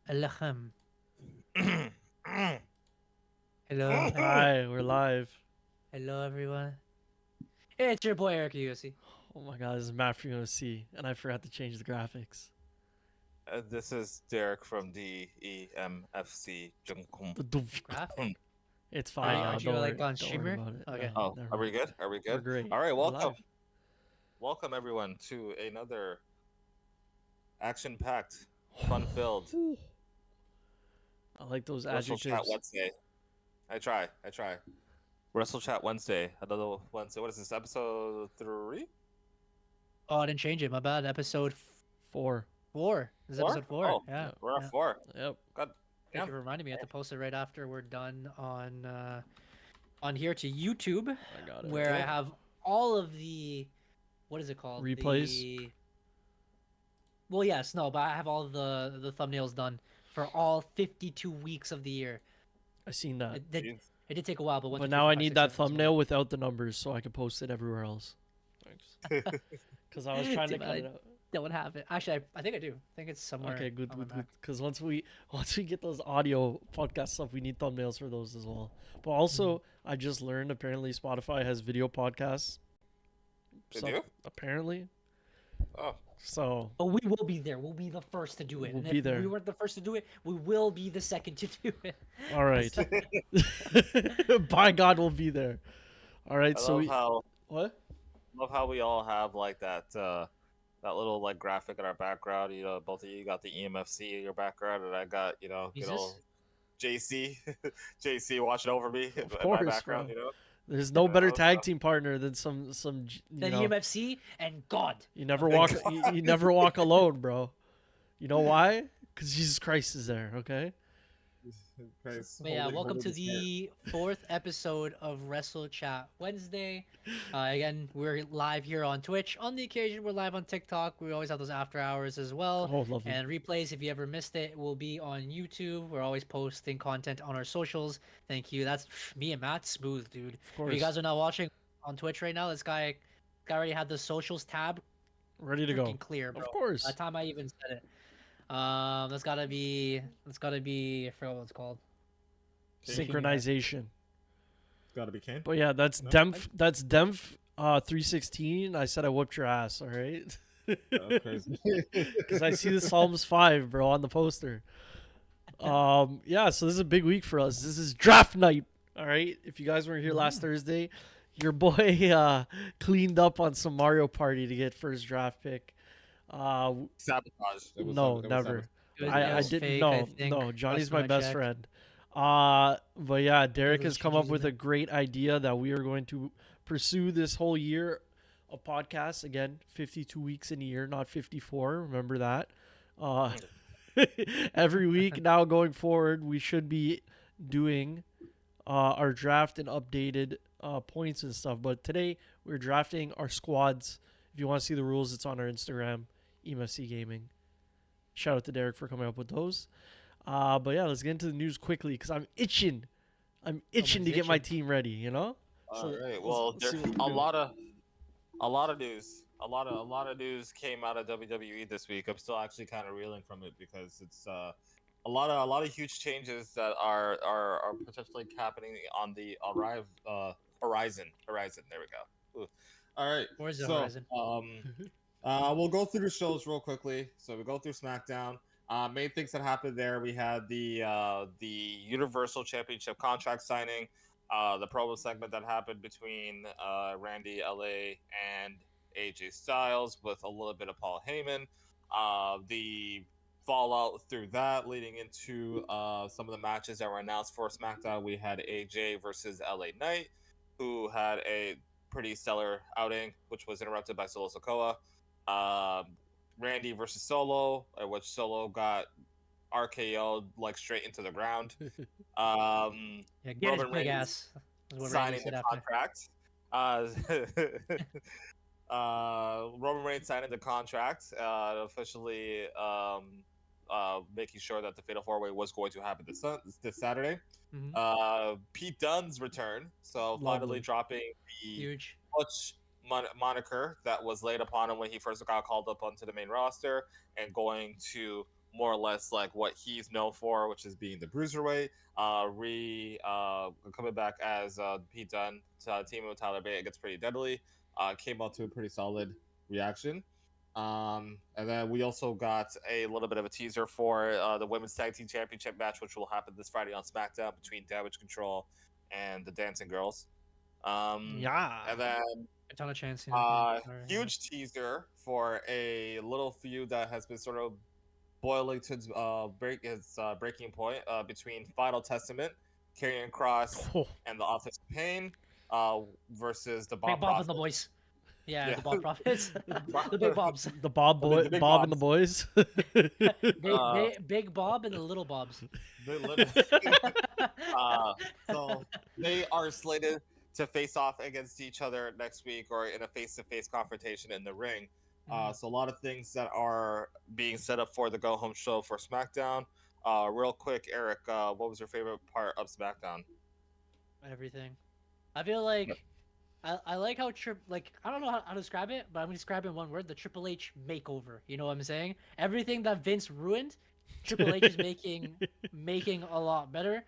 Alakam. Hi, Hello. Hi, we're live. Hello, everyone. Hey, it's your boy, Eric USC. Oh my god, this is Matt from OC, and I forgot to change the graphics. this is Derek from the EMFC. Graphic. It's Are fine you, now. aren't you Don't like worry. on Don't worry streamer? about it. Okay. No, Oh, never are we mind. good? Are we We're good? great. All right, We're welcome. live. Welcome, everyone, to another action packed, fun filled I like those Wrestle Chat adjectives. Wednesday. I try. Wrestle Chat Wednesday. Another Wednesday. What is this, episode 3? Oh, I didn't change it. My bad. Episode 4. 4. This is 4? episode 4. Oh, Yeah. Yep. we're at Yeah. 4. Yep. God Thank damn. you for reminding me. I have to post it right after we're done on here to YouTube, I got it. where I Okay. have all of the what is it called? Replays? Well, yes, no, but I have all the thumbnails done for all 52 weeks of the year. I seen that. It did Jeez. it did take a while, but But now I need that thumbnail without the numbers so I can post it everywhere else. Thanks. Because I was trying to cut it out. Don't have it. Actually, I think I do. I think it's somewhere. Okay, good. on my Mac. Because once we get those audio podcast stuff, we need thumbnails for those as well. But also, I just learned apparently Spotify has video podcasts. They do? Apparently. Oh, So But we will be there. We'll be the first to do it. We'll And be if there. we weren't the first to do it, we will be the second to do it. all right. By God, we'll be there. All right. I So love we how what? we all have like that little like graphic in our background. You know, both of you got the EMFC in your background, and I got Jesus. JC, JC watching over me in course, my background. bro. You know, There's no better so- tag team partner than some Then EMFC and God. you never walk you never walk alone, bro. You know why? Because Jesus Christ is there. Okay. But yeah, welcome to the 4th episode of Wrestle Chat Wednesday. Again, we're live here on Twitch. On the occasion, we're live on TikTok. We always have those after hours as well. Oh, lovely. And replays, if you ever missed it, will be on YouTube. We're always posting content on our socials. Thank you. That's me and Matt. Smooth, dude. Of course. If you guys are not watching on Twitch right now, this guy already had the socials tab Ready to go. freaking clear, bro. Of course. By the time I even said it. That's gotta be. I forgot what it's called. Synchronization. Gotta be Kane. But yeah, that's No? Demph. That's Demph. 316. I said I whooped your ass. All right. Oh, crazy. Because I see the Psalms 5, bro, on the poster. Yeah, so this is a big week for us. This is draft night. All right. If you guys weren't here last Thursday, your boy cleaned up on some Mario Party to get first draft pick. sabotage. No, never. It I was didn't. fake, No, I think. no. Johnny's Last my time I best checked. friend. But yeah, Derek Those has come up changes with in a great idea that we are going to pursue this whole year of podcasts. Again, 52 weeks in a year, not 54. Remember that. Every week now going forward, we should be doing our draft and updated points and stuff. But today we're drafting our squads. If you want to see the rules, it's on our Instagram, EMFC Gaming. Shout out to Derek for coming up with those. But yeah, let's get into the news quickly because I'm itching. I'm itching to get my itching. team ready. You know. All right. Well, let's see there's what we do. a lot of news. A lot of news came out of WWE this week. I'm still actually kind of reeling from it because it's a lot of huge changes that are potentially happening on the horizon. There we go. Ooh. All right. Where's the so, horizon? We'll go through the shows real quickly. So we go through SmackDown. Main things that happened there, we had the Universal Championship contract signing, the promo segment that happened between Randy LA and AJ Styles with a little bit of Paul Heyman, the fallout through that leading into some of the matches that were announced for SmackDown. We had AJ versus LA Knight, who had a pretty stellar outing, which was interrupted by Solo Sikoa. Randy versus Solo, which Solo got RKO'd like straight into the ground. Yeah, get his Roman big Reigns ass. Is what Randy signing said the after. contract. Roman Reigns signing the contract, officially making sure that the Fatal 4-Way was going to happen this Saturday. Mhm. Pete Dunne's return, so Lovely. finally dropping the Huge. Butch moniker that was laid upon him when he first got called up onto the main roster, and going to more or less like what he's known for, which is being the bruiserweight. Coming back as Pete Dunne, teaming with Tyler Bate, it gets pretty deadly. Came out to a pretty solid reaction. And then we also got a little bit of a teaser for the Women's Tag Team Championship match, which will happen this Friday on SmackDown between Damage Control and the Dancing Girls. Yeah. And then A ton of chance. huge teaser for a little feud that has been sort of boiling to its breaking point between Final Testament, Karrion Kross, Oh. and the Authors of Pain versus the Big Bob Bob and the Prophet. boys. Yeah, Yeah. the Bob Profits. The Big Bobs. The Bob boy, The big Bob and the Bobs. boys. Big Bob and the Little Bobs. They literally- so they are slated to face off against each other next week or in a face-to-face confrontation in the ring. So a lot of things that are being set up for the go home show for SmackDown. Real quick, Eric, what was your favorite part of SmackDown? Everything. I feel like I like how I don't know how to describe it, but I'm gonna describe it in one word: the Triple H makeover. You know what I'm saying? Everything that Vince ruined, Triple H is making a lot better.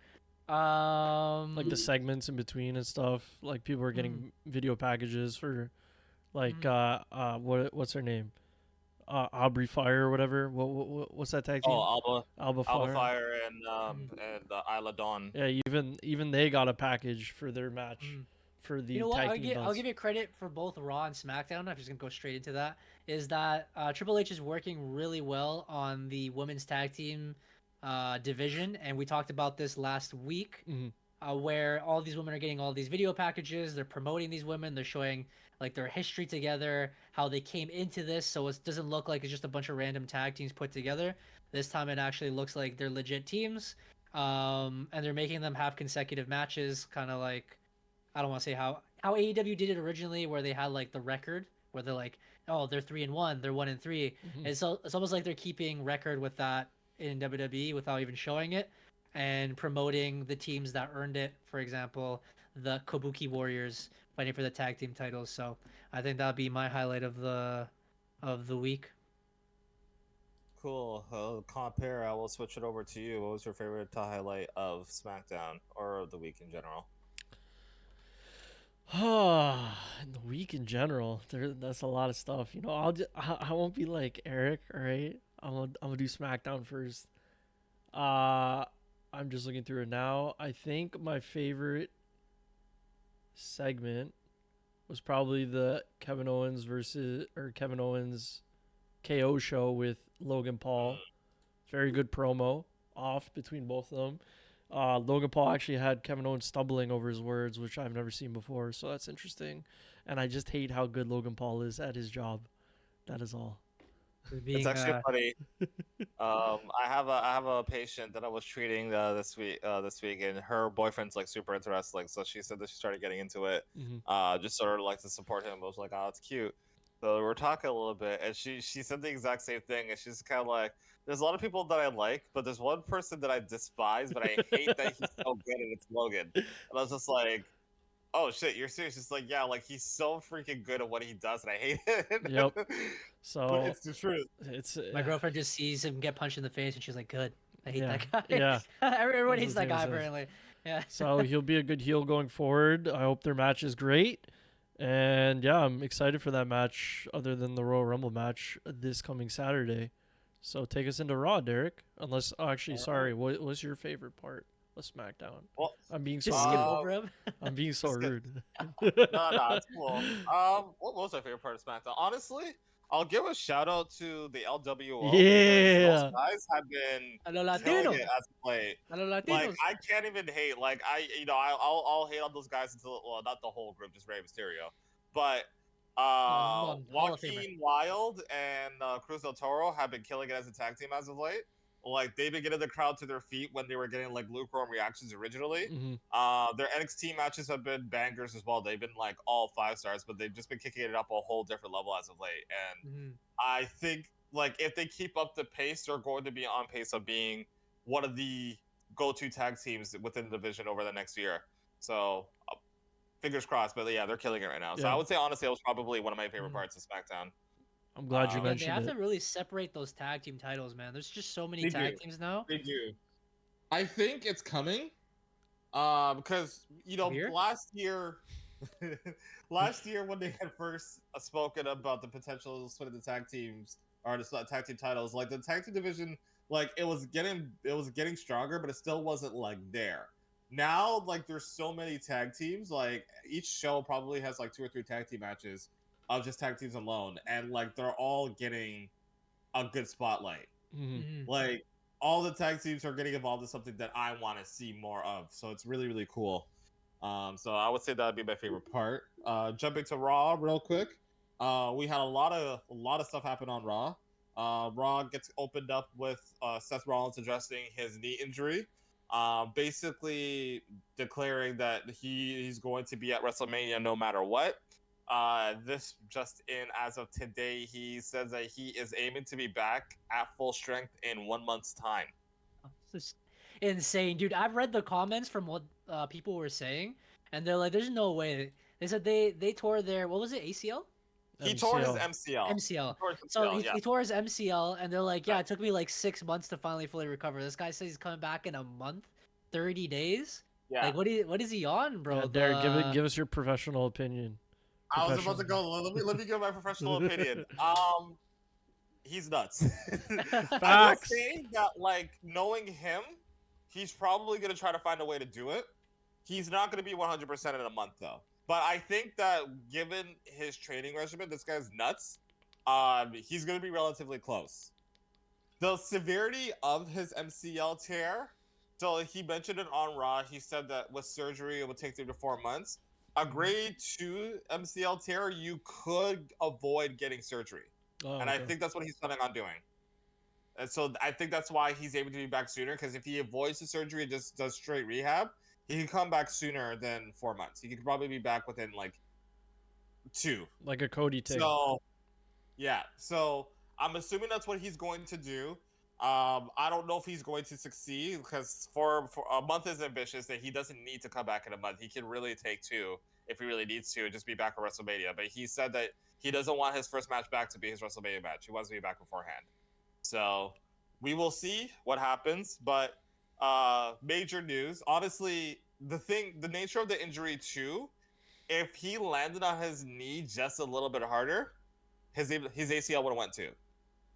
Like the segments in between and stuff. Like people are getting video packages for, like what's her name, Aubrey Fire or whatever. What's that tag team? Oh, Alba Alba Fire. Fire and Isla Dawn. Yeah, even they got a package for their match for the You know what? tag team belts. I'll give you credit for both Raw and SmackDown. I'm just gonna go straight into that. Is that Triple H is working really well on the women's tag team division, and we talked about this last week, where all these women are getting all these video packages. They're promoting these women. They're showing like their history together, how they came into this, so it doesn't look like it's just a bunch of random tag teams put together. This time it actually looks like they're legit teams, and they're making them have consecutive matches, kind of like, I don't want to say how AEW did it originally, where they had like the record, where they're like, oh, they're 3-1, they're 1-3, and so it's almost like they're keeping record with that in WWE without even showing it, and promoting the teams that earned it. For example, the Kabuki Warriors fighting for the tag team titles. So I think that'd be my highlight of the week. Cool. Compare. I will switch it over to you. What was your favorite highlight of SmackDown or of the week in general? In the week in general, that's a lot of stuff. You know, I won't be like Eric. All right, I'm gonna do SmackDown first. I'm just looking through it now. I think my favorite segment was probably the Kevin Owens KO show with Logan Paul. Very good promo off between both of them. Logan Paul actually had Kevin Owens stumbling over his words, which I've never seen before, so that's interesting. And I just hate how good Logan Paul is at his job. That is all. It's actually funny. I have a patient that I was treating this week, and her boyfriend's like super into wrestling, so she said that she started getting into it, just sort of like to support him. I was like, oh, it's cute. So we're talking a little bit, and she said the exact same thing, and she's kind of like, there's a lot of people that I like, but there's one person that I despise, but I hate that he's so good, and it's Logan. And I was just like, oh shit, you're serious? It's like, yeah, like he's so freaking good at what he does, and I hate it. Yep. So but it's the truth. It's My girlfriend just sees him get punched in the face, and she's like, "Good, I hate Yeah, that guy." yeah. Everyone That's hates what that guy Taylor says. apparently. Yeah. So he'll be a good heel going forward. I hope their match is great. And yeah, I'm excited for that match other than the Royal Rumble match this coming Saturday. So take us into Raw, Derek. Unless, sorry, what was your favorite part of SmackDown? Well, I'm being Just so skip rude. over him. I'm being so rude. no, it's cool. What was my favorite part of SmackDown? Honestly, I'll give a shout out to the LWO. Yeah. Because those guys have been A los killing Latinos. it as of late. A los Like Latinos. I can't even hate. Like I'll hate on those guys until, well, not the whole group, just Rey Mysterio, but Hall of Famer. Joaquin Wild and Cruz del Toro have been killing it as a tag team as of late. Like they've been getting the crowd to their feet when they were getting like lukewarm reactions originally. Their NXT matches have been bangers as well. They've been like all 5 stars, but they've just been kicking it up a whole different level as of late. And I think like if they keep up the pace, they're going to be on pace of being one of the go-to tag teams within the division over the next year. So fingers crossed. But yeah, they're killing it right now. So Yeah. I would say honestly, it was probably one of my favorite parts of SmackDown. I'm glad you Again, they mentioned have it. to really separate those tag team titles, man. There's just so many They tag do. teams now. They do. I think it's coming. Because Here? last year, last year when they had first spoken about the potential of splitting the tag teams or the tag team titles, like the tag team division, like it was getting stronger, but it still wasn't like there. Now, like there's so many tag teams, like each show probably has like 2 or 3 tag team matches of just tag teams alone, and like they're all getting a good spotlight. Mhm. Like all the tag teams are getting involved in something that I want to see more of. So it's really, really cool. So I would say that would be my favorite part. Jumping to Raw real quick. We had a lot of stuff happen on Raw. Raw gets opened up with Seth Rollins addressing his knee injury. Basically declaring that he's going to be at WrestleMania no matter what. This just in as of today, he says that he is aiming to be back at full strength in 1 month's time. It's just insane, dude. I've read the comments from what people were saying, and they're like, "There's no way." They said they tore their, what was it, ACL? He tore his MCL. MCL. MCL. He tore his So MCL, yeah. he tore his MCL, and they're like, "Yeah, it took me like 6 months to finally fully recover." This guy says he's coming back in a month, 30 days. Yeah. Like, what is he on, bro? Yeah, Derek, give us your professional opinion. I was about to go. Let me give my professional opinion. He's nuts. I will Facts. say that, like, knowing him, he's probably gonna try to find a way to do it. He's not gonna be 100% in a month though. But I think that given his training regimen, this guy's nuts. He's gonna be relatively close. The severity of his MCL tear. So he mentioned it on Raw. He said that with surgery, it would take 3 to 4 months. A grade 2 MCL tear, you could avoid getting surgery. Oh, And I okay. think that's what he's planning on doing. And so I think that's why he's able to be back sooner. Because if he avoids the surgery and just does straight rehab, he can come back sooner than 4 months. He could probably be back within like 2. Like a Cody thing. So yeah, so I'm assuming that's what he's going to do. I don't know if he's going to succeed because for a month is ambitious. That he doesn't need to come back in a month. He can really take 2 if he really needs to, and just be back at WrestleMania. But he said that he doesn't want his first match back to be his WrestleMania match. He wants to be back beforehand. So we will see what happens. But major news. Honestly, the nature of the injury too. If he landed on his knee just a little bit harder, his ACL would have went too.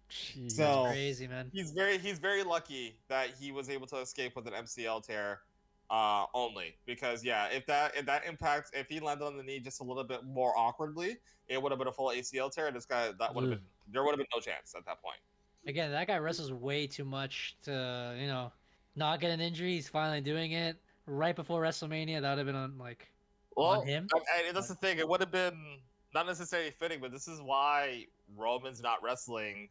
Jeez. So Crazy, man. he's very lucky that he was able to escape with an MCL tear only, because yeah, if that impacts, if he landed on the knee just a little bit more awkwardly, it would have been a full ACL tear, and this guy, there would have been no chance at that point. Again, that guy wrestles way too much to, not get an injury. He's finally doing it right before WrestleMania. That would have been on him. That's the thing. It would have been not necessarily fitting, but this is why Roman's not wrestling.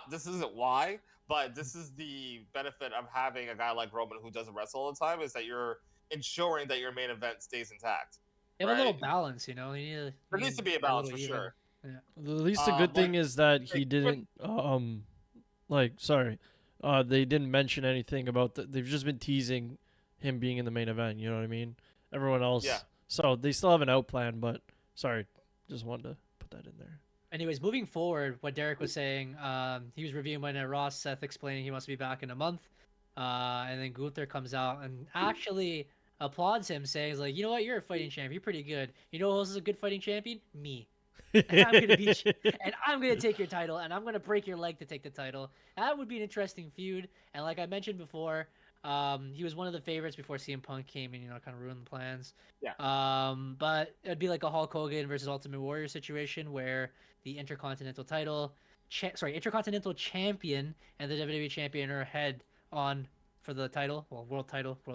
This isn't why, but this is the benefit of having a guy like Roman who doesn't wrestle all the time, is that you're ensuring that your main event stays intact. They have a little right? balance, There needs to be a balance for sure. Yeah. At least the good thing is that he didn't they didn't mention anything about they've just been teasing him being in the main event, you know what I mean? Everyone else. Yeah. So they still have an out plan, but sorry, just wanted to put that in there. Anyways, moving forward, what Derek was saying, he was reviewing when Ross Seth explaining he wants to be back in a month, and then Gunther comes out and actually applauds him, saying, like, you know what, you're a fighting champion, you're pretty good. You know who else is a good fighting champion? Me. And I'm gonna beat you, and I'm gonna take your title, and I'm gonna break your leg to take the title. That would be an interesting feud. And like I mentioned before, he was one of the favorites before CM Punk came and kind of ruined the plans. Yeah. But it'd be like a Hulk Hogan versus Ultimate Warrior situation where the Intercontinental Intercontinental Champion and the WWE Champion are head on for the title, well, world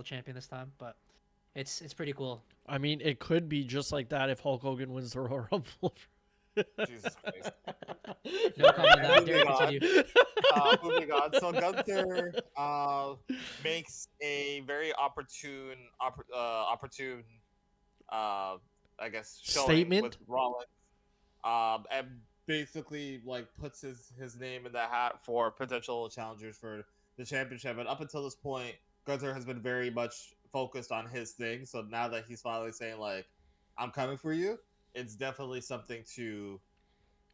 champion this time. But it's pretty cool. I mean, it could be just like that if Hulk Hogan wins the Royal Rumble. Jesus Christ. No comment on that. Moving Derek, on. continue. Moving on. So Gunther makes a very opportune, I guess, showing Statement? with Rollins, and basically like puts his name in the hat for potential challengers for the championship. And up until this point, Gunther has been very much focused on his thing. So now that he's finally saying like, "I'm coming for you," it's definitely something to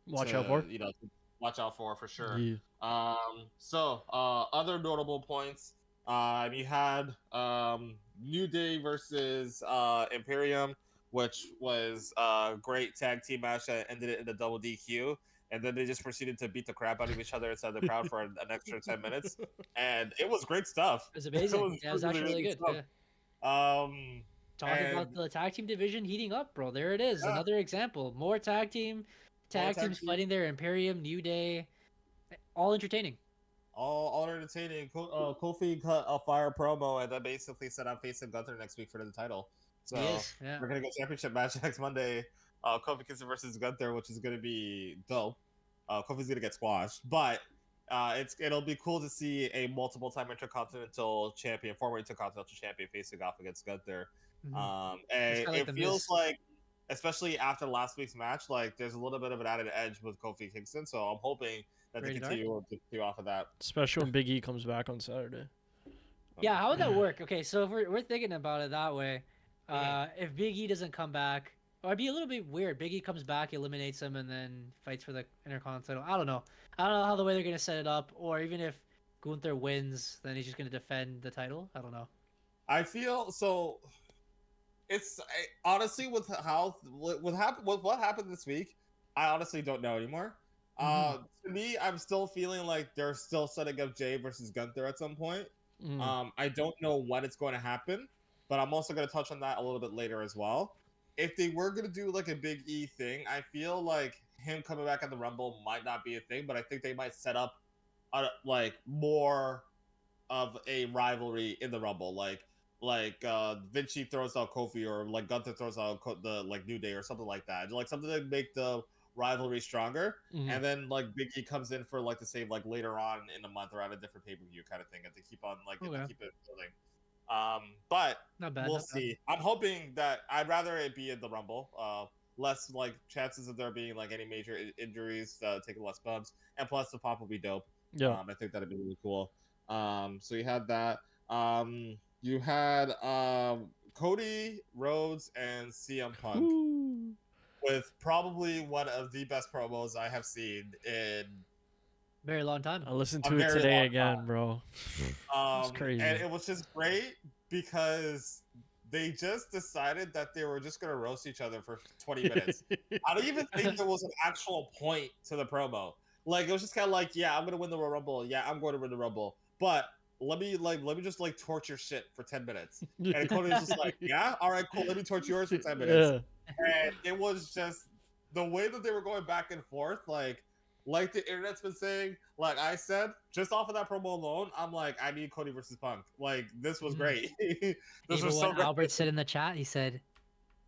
Watch out for. Watch out for sure. Yeah. Other notable points. You had New Day versus Imperium, which was a great tag team match that ended it in a double DQ. And then they just proceeded to beat the crap out of each other inside the crowd for an extra 10 minutes. And it was great stuff. It was amazing. It was actually really good. stuff. Yeah. Talking about the tag team division heating up, bro. There it is. Yeah. Another example. More tag teams fighting there. Imperium, New Day, all entertaining. All entertaining. Kofi cut a fire promo and then basically said I'm facing Gunther next week for the title. So we're gonna get championship match next Monday. Kofi Kingston versus Gunther, which is gonna be dope. Kofi's gonna get squashed, but it'll be cool to see a multiple-time intercontinental champion, former intercontinental champion, facing off against Gunther. And it feels like, especially after last week's match, like there's a little bit of an added edge with Kofi Kingston. So I'm hoping that they continue off of that. Especially when Big E comes back on Saturday. Yeah, how would that work? Okay, so if we're thinking about it that way, if Big E doesn't come back, or it'd be a little bit weird. Big E comes back, eliminates him, and then fights for the Intercontinental title. I don't know how the way they're gonna set it up, or even if Gunther wins, then he's just gonna defend the title. I don't know. I feel so. It's honestly with what happened this week, I honestly don't know anymore. To me, I'm still feeling like they're still setting up Jay versus Gunther at some point. I don't know when it's going to happen, but I'm also going to touch on that a little bit later as well. If they were going to do like a Big E thing, I feel like him coming back at the Rumble might not be a thing, but I think they might set up like more of a rivalry in the Rumble, like Vinci throws out Kofi, or like Gunther throws out the like New Day or something like that, like something to make the rivalry stronger. And then like Big E comes in for like the same like later on in the month or at a different pay-per-view kind of thing, and they keep on like keep it building. But not bad, we'll see. I'm hoping that I'd rather it be in the Rumble. Less like chances of there being like any major injuries, taking less bumps, and plus the pop will be dope. I think that'd be really cool. So you had that. You had Cody Rhodes and CM Punk with probably one of the best promos I have seen in very long time. I listened to it today again, bro. It's crazy. And it was just great because they just decided that they were just going to roast each other for 20 minutes. I don't even think there was an actual point to the promo. Like, it was just kind of like, yeah, I'm going to win the Royal Rumble. Yeah, I'm going to win the Rumble. But let me just like torture shit for 10 minutes. And Cody was just like, yeah, all right, cool. Let me torture yours for 10 minutes. And it was just the way that they were going back and forth, like the internet's been saying, like I said, just off of that promo alone, I'm like, I need Cody versus Punk. Like, this was great. This was so great. Albert said in the chat, he said,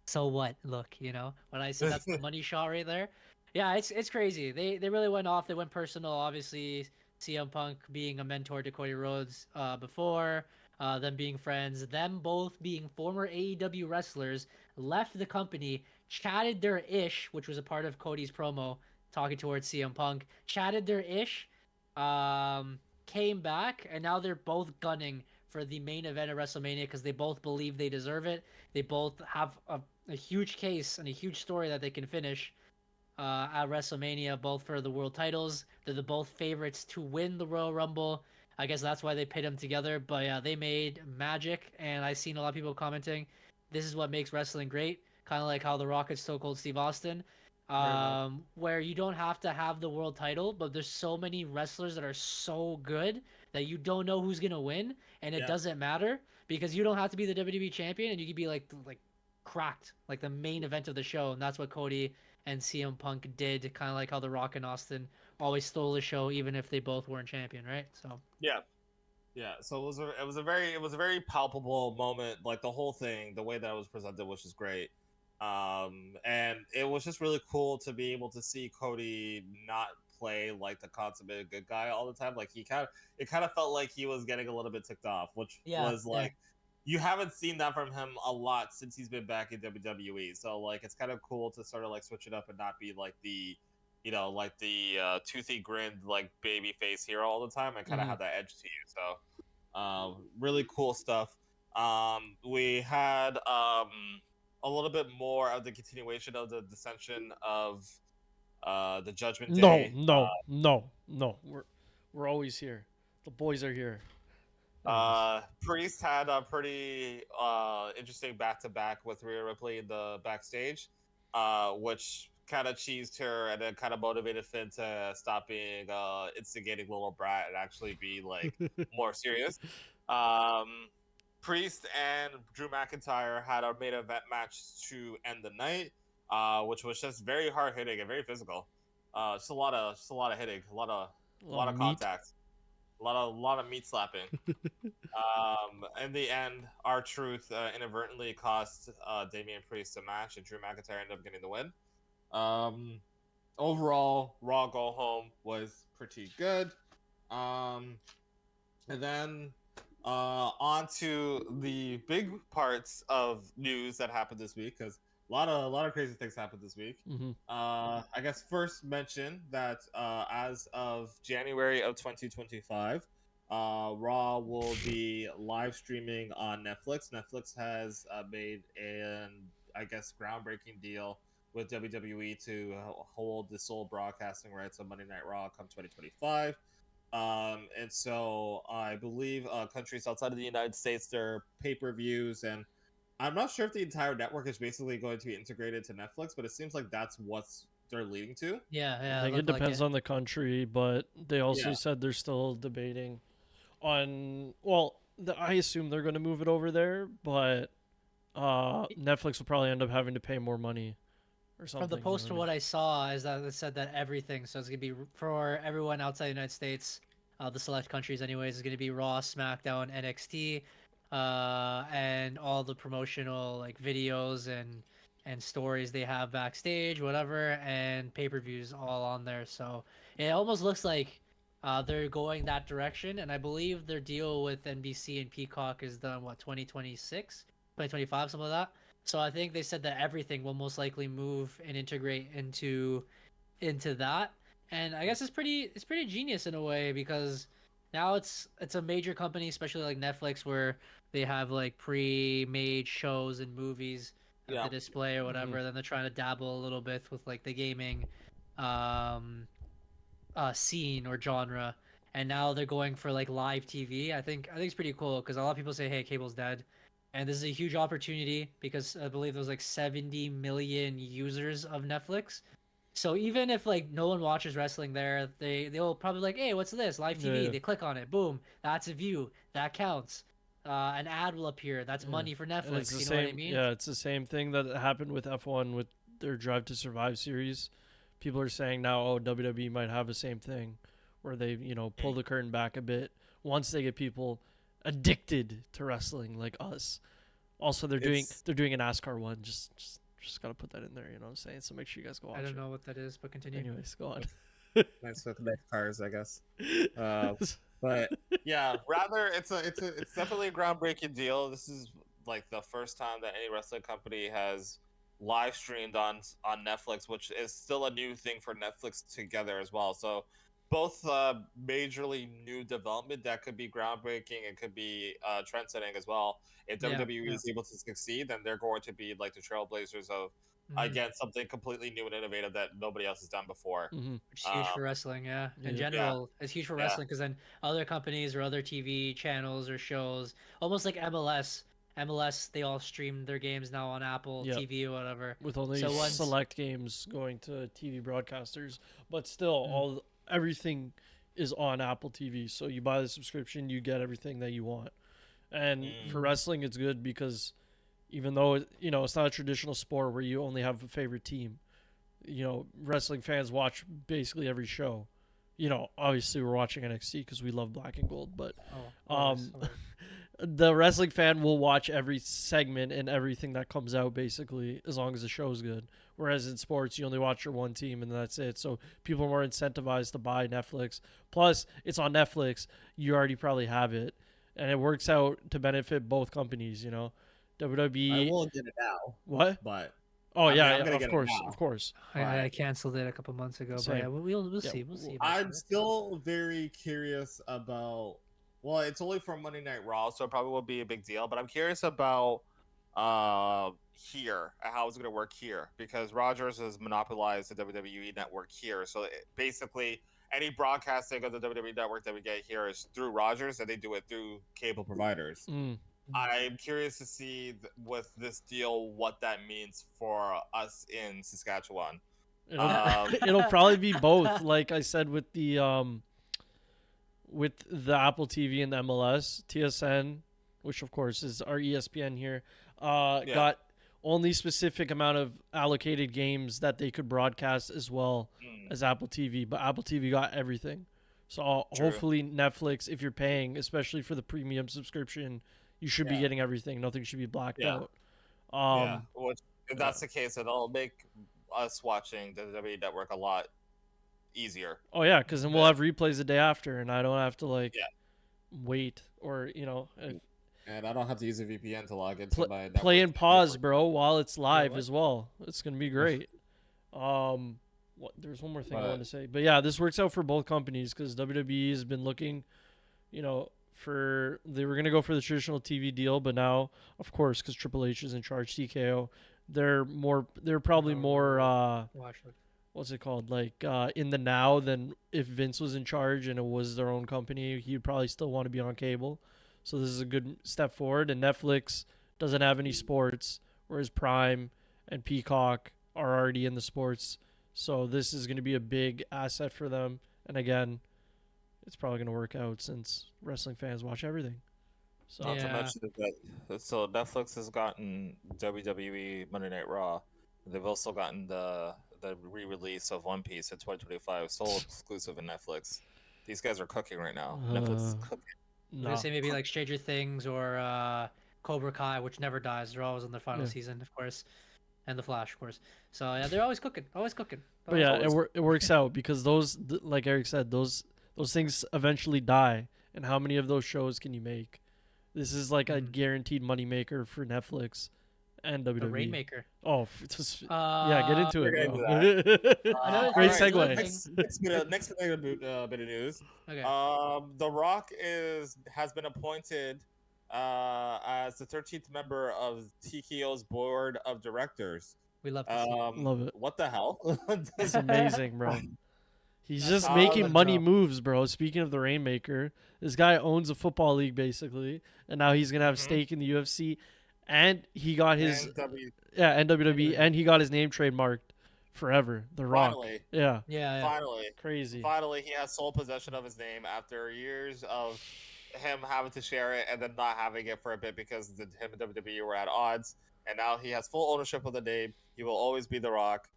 so what? Look, when I said that's the money shot right there. Yeah, it's crazy. They really went off. They went personal, obviously. CM Punk being a mentor to Cody Rhodes before, them being friends, them both being former AEW wrestlers, left the company, chatted their ish, which was a part of Cody's promo, talking towards CM Punk, chatted their ish, came back, and now they're both gunning for the main event of WrestleMania because they both believe they deserve it. They both have a huge case and a huge story that they can finish at WrestleMania, both for the world titles. They're both favorites to win the Royal Rumble. I guess that's why they pit them together. But yeah, they made magic, and I've seen a lot of people commenting, this is what makes wrestling great. Kind of like how The Rock is Stone Cold Steve Austin, where you don't have to have the world title, but there's so many wrestlers that are so good that you don't know who's gonna win, and it doesn't matter because you don't have to be the WWE champion, and you can be like cracked, like the main event of the show, and that's what Cody and CM Punk did, kind of like how The Rock and Austin always stole the show, even if they both weren't champion, right? So yeah. So it was a very palpable moment. Like the whole thing, the way that it was presented was just great, and it was just really cool to be able to see Cody not play like the consummate good guy all the time. Like it kind of felt like he was getting a little bit ticked off, which was like. You haven't seen that from him a lot since he's been back in WWE. So like it's kind of cool to sort of like switch it up and not be like the toothy grinned like baby face hero all the time and kind of have that edge to you. So really cool stuff. We had a little bit more of the continuation of the dissension of the Judgment No, Day. no. We're always here. The boys are here. Anyways. Priest had a pretty interesting back to back with Rhea Ripley in the backstage, which kind of cheesed her and then kind of motivated Finn to stop being instigating little brat and actually be like more serious. Um, Priest and Drew McIntyre had a main event match to end the night, which was just very hard hitting and very physical. Just a lot of hitting, a lot of meat. contact, a lot of meat slapping. In the end, R-Truth inadvertently cost Damian Priest a match, and Drew McIntyre ended up getting the win. Overall, Raw Go Home was pretty good. And then on to the big parts of news that happened this week, because a lot of crazy things happened this week. Mm-hmm. I guess first mention that as of January of 2025, Raw will be live streaming on Netflix. Netflix has made an, I guess, groundbreaking deal with WWE to hold the sole broadcasting rights of Monday Night Raw come 2025. And so I believe countries outside of the United States, their pay-per-views, and I'm not sure if the entire network is basically going to be integrated to Netflix, but it seems like that's what they're leading to. Yeah. I think it depends on the country, but they also said they're still debating on. Well, I assume they're going to move it over there, but Netflix will probably end up having to pay more money or something. From the poster, what I saw is that it said that everything. So it's gonna be for everyone outside the United States, the select countries, anyways. Is gonna be Raw, SmackDown, NXT, and all the promotional like videos and stories they have backstage, whatever, and pay-per-views all on there. So it almost looks like they're going that direction, and I believe their deal with NBC and Peacock is done 2026, 2025, something like that. So I think they said that everything will most likely move and integrate into that. And I guess it's pretty genius in a way, because now it's a major company, especially like Netflix, where they have like pre-made shows and movies at the display or whatever. Then they're trying to dabble a little bit with like the gaming scene or genre. And now they're going for like live TV. I think it's pretty cool, because a lot of people say, hey, cable's dead. And this is a huge opportunity, because I believe there's like 70 million users of Netflix. So even if like no one watches wrestling there, they'll probably like, hey, what's this? Live TV. Yeah. They click on it. Boom. That's a view. That counts. An ad will appear. That's money for Netflix. You know what I mean? Yeah, it's the same thing that happened with F1 with their Drive to Survive series. People are saying now, oh, WWE might have the same thing, where they, pull the curtain back a bit once they get people addicted to wrestling like us. Also, they're doing a NASCAR one. Just gotta put that in there. You know what I'm saying? So make sure you guys go watch it. I don't know what that is, but continue. Anyways, go on. Nice with next cars, I guess. But yeah, rather it's definitely a groundbreaking deal. This is like the first time that any wrestling company has live streamed on Netflix, which is still a new thing for Netflix together as well. So both majorly new development that could be groundbreaking and could be trend setting as well. If WWE is able to succeed, then they're going to be like the trailblazers of again something completely new and innovative that nobody else has done before. Which is huge for wrestling, in general. It's huge for wrestling, because then other companies or other TV channels or shows, almost like MLS, they all stream their games now on Apple TV or whatever. With only select games going to TV broadcasters, but still, everything is on Apple TV. So you buy the subscription, you get everything that you want. And for wrestling, it's good because even though it's not a traditional sport where you only have a favorite team, wrestling fans watch basically every show. Obviously we're watching NXT because we love black and gold, but the wrestling fan will watch every segment and everything that comes out basically, as long as the show's good. Whereas in sports, you only watch your one team and that's it. So people are more incentivized to buy Netflix. Plus, it's on Netflix. You already probably have it. And it works out to benefit both companies, WWE. I will get it now. What? But of course. I canceled it a couple months ago, but yeah, we'll see. We'll see. I'm still very curious about. Well, it's only for Monday Night Raw, so it probably will be a big deal. But I'm curious about here, how it's going to work here, because Rogers has monopolized the WWE network here. So basically, any broadcasting of the WWE network that we get here is through Rogers, and they do it through cable providers. Mm. I'm curious to see with this deal what that means for us in Saskatchewan. It'll probably be both. Like I said with the Apple TV and the MLS, TSN, which of course is our ESPN here, got only specific amount of allocated games that they could broadcast as well as Apple TV, but Apple TV got everything. So hopefully Netflix, if you're paying, especially for the premium subscription, you should be getting everything. Nothing should be blacked out. Which, if that's the case, it'll make us watching the WWE network a lot easier. Oh yeah, because then we'll have replays the day after, and I don't have to wait or and I don't have to use a VPN to log into my network. Play and pause, bro, while it's live as well. It's gonna be great. There's one more thing I wanted to say, but yeah, this works out for both companies because WWE has been looking, they were gonna go for the traditional TV deal, but now, of course, because Triple H is in charge, TKO, they're probably more what's it called, in the now than if Vince was in charge and it was their own company. He'd probably still want to be on cable. So this is a good step forward. And Netflix doesn't have any sports, whereas Prime and Peacock are already in the sports. So this is going to be a big asset for them. And again, it's probably going to work out since wrestling fans watch everything. So Not to mention that, so Netflix has gotten WWE Monday Night Raw. They've also gotten the re-release of One Piece in 2025, sole exclusive in Netflix. These guys are cooking right now. Netflix is cooking. I was gonna say maybe like Stranger Things or Cobra Kai, which never dies. They're always on their final season, of course, and The Flash, of course. So yeah, they're always cooking, always cooking. But yeah, it works out because those, like Eric said, those things eventually die. And how many of those shows can you make? This is like a guaranteed moneymaker for Netflix and WWE. The Rainmaker. Oh, yeah, get into it. Great segue. Next bit of news. Okay. The Rock has been appointed as the 13th member of TKO's board of directors. We love to see. Love it. What the hell? It's amazing, bro. He's just making money moves, bro. Speaking of the Rainmaker, this guy owns a football league basically, and now he's gonna have stake in the UFC, and he got his and WWE, and he got his name trademarked forever. The Rock. Finally. Yeah. Finally. Crazy. Finally, he has sole possession of his name after years of him having to share it and then not having it for a bit because him and WWE were at odds. And now he has full ownership of the name. He will always be The Rock.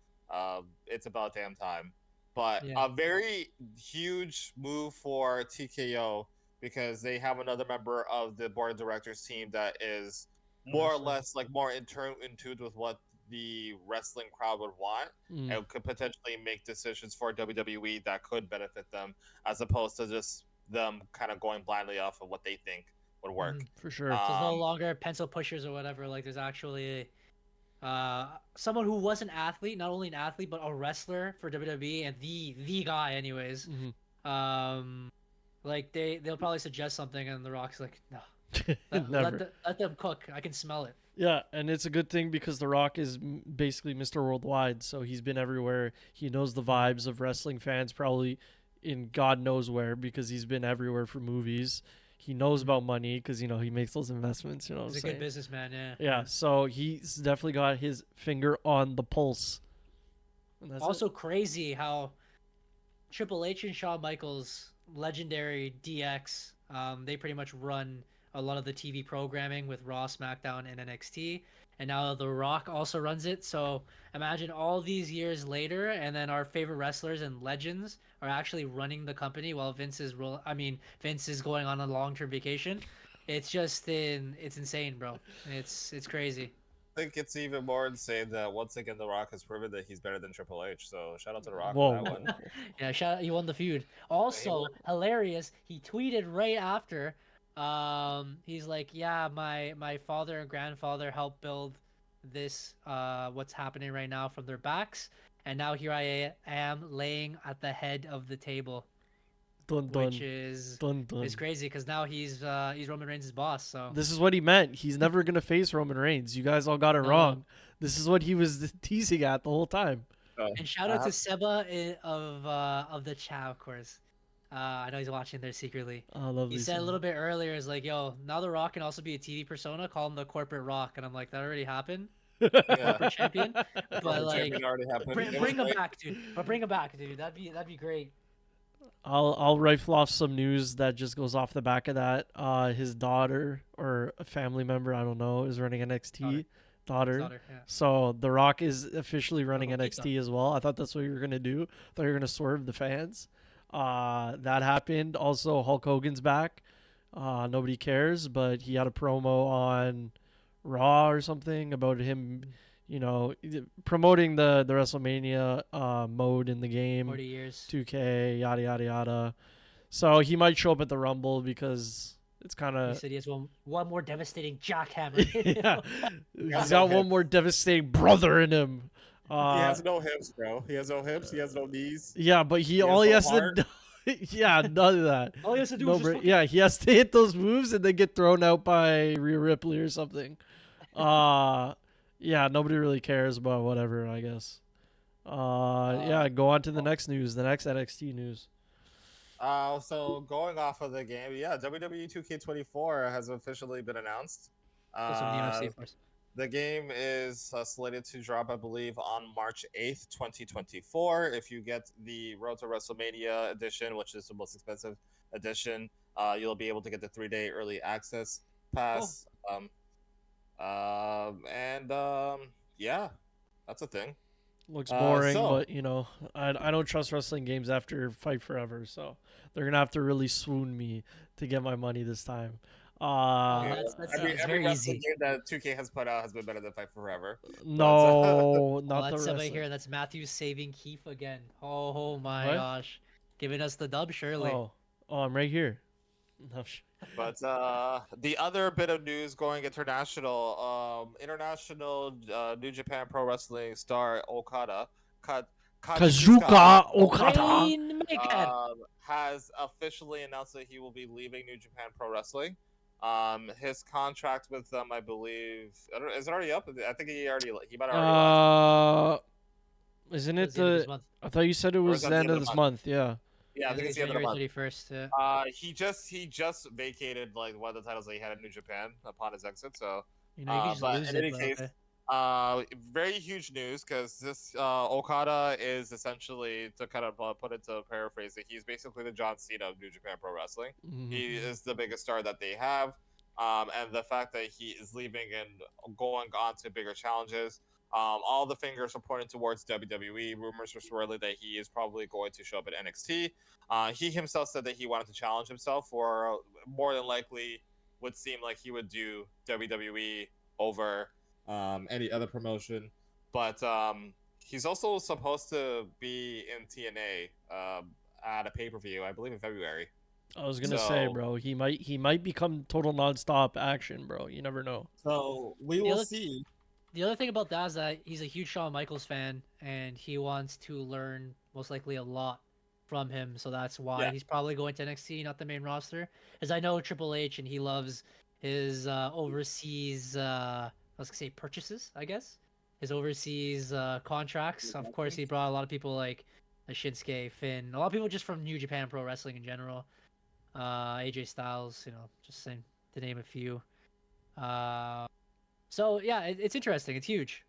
It's about damn time. But a very huge move for TKO because they have another member of the board of directors team that is more or less more in tune with what the wrestling crowd would want and could potentially make decisions for WWE that could benefit them as opposed to just them kind of going blindly off of what they think would work. For sure. There's no longer pencil pushers or whatever. Like there's actually someone who was an athlete, not only an athlete but a wrestler for WWE and the guy anyways. Like they'll probably suggest something and The Rock's like, no. Let them cook. I can smell it. Yeah, and it's a good thing because The Rock is basically Mr. Worldwide, so he's been everywhere. He knows the vibes of wrestling fans probably in God knows where because he's been everywhere for movies. He knows about money because, he makes those investments, He's a good businessman, yeah. Yeah, so he's definitely got his finger on the pulse. And that's also crazy how Triple H and Shawn Michaels, legendary DX, they pretty much run a lot of the TV programming with Raw, SmackDown, and NXT. And now The Rock also runs it. So imagine all these years later, and then our favorite wrestlers and legends are actually running the company while Vince is going on a long-term vacation. It's just it's insane, bro. It's crazy. I think it's even more insane that once again The Rock has proven that he's better than Triple H. So shout out to The Rock for that one. Yeah, he won the feud. Also, hilarious. He tweeted right after. He's like, yeah, my father and grandfather helped build this what's happening right now from their backs, and now here I am laying at the head of the table. Dun which dun is dun dun. crazy because now he's Roman Reigns' boss. So This is what he meant. He's never gonna face Roman Reigns. You guys all got it No. wrong. This is what he was teasing at the whole time. and shout out to Seba of the chat, of course. I know he's watching there secretly. Oh, lovely. He said a little bit earlier, is like, yo, now The Rock can also be a TV persona. Call him the Corporate Rock, and I'm like, that already happened. Corporate champion, but like, Champion already happened. bring him back, dude. But bring him back, dude. That'd be great. I'll rifle off some news that just goes off the back of that. His daughter or a family member, I don't know, is running NXT. Daughter. Yeah. So The Rock is officially running Coquita. NXT as well. I thought that's what you were gonna do. I thought you were gonna swerve the fans. That happened. Also, Hulk Hogan's back. Nobody cares, but he had a promo on Raw or something about him, promoting the WrestleMania mode in the game. 40 years. 2K, yada yada yada. So he might show up at the Rumble because it's kind He of said he has one more devastating jackhammer. yeah. He's got one more devastating brother in him. He has no hips, bro. He has no hips. He has no knees. Yeah, but he has all he no has heart. to yeah, none of that. All he has to do No, is just bro, yeah, he has to hit those moves and then get thrown out by Rhea Ripley or something. Yeah, nobody really cares about whatever, I guess. Yeah, go on to the next news, the next NXT news. So going off of the game, yeah, WWE 2K24 has officially been announced. That's from the EMFC, of course. The game is slated to drop, I believe, on March 8th, 2024. If you get the Road to WrestleMania edition, which is the most expensive edition, you'll be able to get the 3-day early access pass. Yeah, that's a thing. Looks boring, so- but I don't trust wrestling games after Fight Forever, so they're gonna have to really swoon me to get my money this time. That's Every very wrestling easy. game that 2K has put out has been better than Fight Forever. No, not the That's somebody wrestling. here. That's Matthew saving Keith again. Oh my What? gosh, giving us the dub, surely. Oh, I'm right here. No, But the other bit of news going international, New Japan Pro Wrestling star Okada, Kazuka Okada. Rainmaker. has officially announced that he will be leaving New Japan Pro Wrestling. His contract with them, I believe, is it already up? I think he might already. Isn't It's it the end of this the? month. I thought you said it Or was is that the end of this month. Yeah. Yeah, I think it's the end of the January month. 31st. Yeah. He just vacated like one of the titles that he had in New Japan upon his exit. So, You know, you can just but lose in it. any But case, okay. very huge news because this Okada is essentially, to kind of put it to paraphrase it, he's basically the John Cena of New Japan Pro Wrestling. Mhm. He is the biggest star that they have, and the fact that he is leaving and going on to bigger challenges. All the fingers are pointing towards WWE. Rumors are swirling that he is probably going to show up at NXT. He himself said that he wanted to challenge himself, or more than likely would seem like he would do WWE over any other promotion. But he's also supposed to be in TNA at a pay-per-view, I believe in February. I was gonna say, So- bro, he might become total nonstop action, bro. You never know. So we The will other- see. The other thing about that is that he's a huge Shawn Michaels fan, and he wants to learn most likely a lot from him. So that's why Yeah. he's probably going to NXT, not the main roster. As I know Triple H, and he loves his overseas, I was gonna say purchases, I guess. His overseas contracts. Of course, he brought a lot of people like Shinsuke, Finn, a lot of people just from New Japan Pro Wrestling in general. AJ Styles, just saying to name a few. So yeah, it's interesting. It's huge.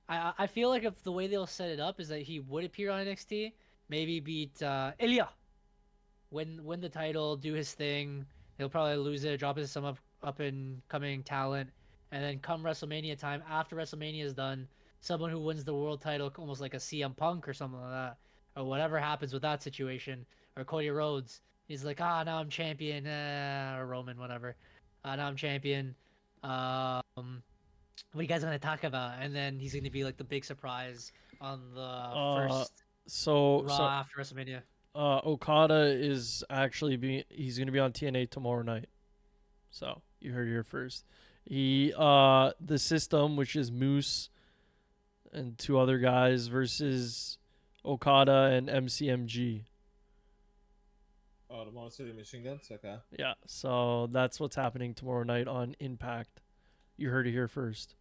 I feel like if the way they'll set it up is that he would appear on NXT, maybe beat Elia, win the title, do his thing. He'll probably lose it, drop it to some up and coming talent, and then come WrestleMania time, after WrestleMania is done, someone who wins the world title, almost like a CM Punk or something like that, or whatever happens with that situation, or Cody Rhodes. He's like, now I'm champion, or Roman, whatever. Now I'm champion. What are you guys gonna talk about? And then he's gonna be like the big surprise on the first So Raw after WrestleMania. Okada is actually he's gonna be on TNA tomorrow night. So you heard it here first. The system, which is Moose and two other guys versus Okada and MCMG. Oh, the Motor City Machine Guns. Okay. Yeah, so that's what's happening tomorrow night on Impact. You heard it here first.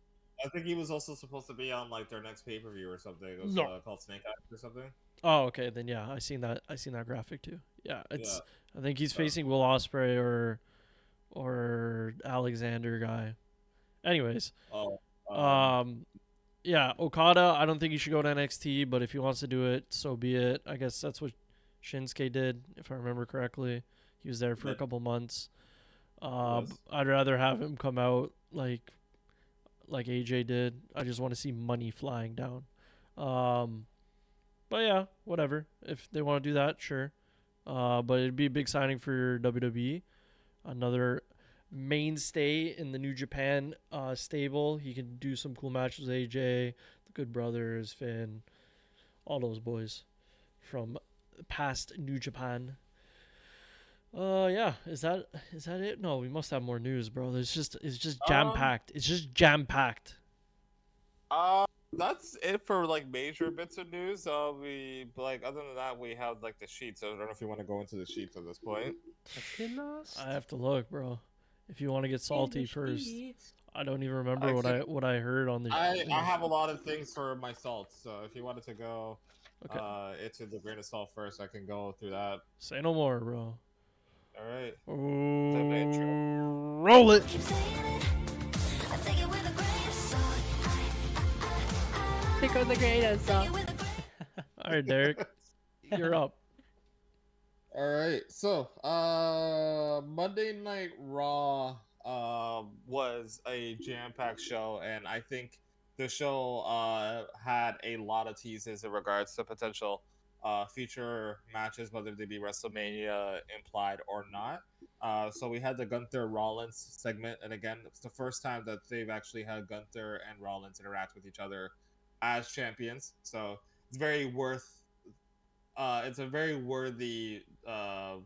I think he was also supposed to be on like their next pay per view or something. It was No. called Snake Eyes or something. Oh, okay, then yeah, I seen that. I seen that graphic too. Yeah, it's. Yeah. I think he's facing Will Ospreay or Alexander guy. Anyways, Oh. yeah, Okada. I don't think he should go to NXT, but if he wants to do it, so be it. I guess that's what Shinsuke did, if I remember correctly. He was there for a couple months. Yes. I'd rather have him come out like AJ did. I just want to see money flying down. But yeah, whatever. If they want to do that, sure. But it'd be a big signing for WWE. Another mainstay in the New Japan stable. He can do some cool matches with AJ, the Good Brothers, Finn, all those boys from past New Japan. Yeah, is that it? No, we must have more news, bro. It's just jam packed. It's just jam packed. That's it for like major bits of news. We like other than that, we have like the sheets. I don't know if you want to go into the sheets at this point. Let's get lost. I have to look, bro. If you want to get salty first, I don't even remember Actually, what I heard on the. I have a lot of things for my salt, so if you wanted to go into the grain of salt first, I can go through that. Say no more, bro. All right. Roll it. Pick on the greatest song. All right, Derek, you're up. All right. So, Monday Night Raw Was a jam-packed show, and I think the show had a lot of teases in regards to potential future matches, whether they be WrestleMania implied or not. So we had the Gunther Rollins segment, and again, it's the first time that they've actually had Gunther and Rollins interact with each other as champions. So it's very worth. It's a very worthy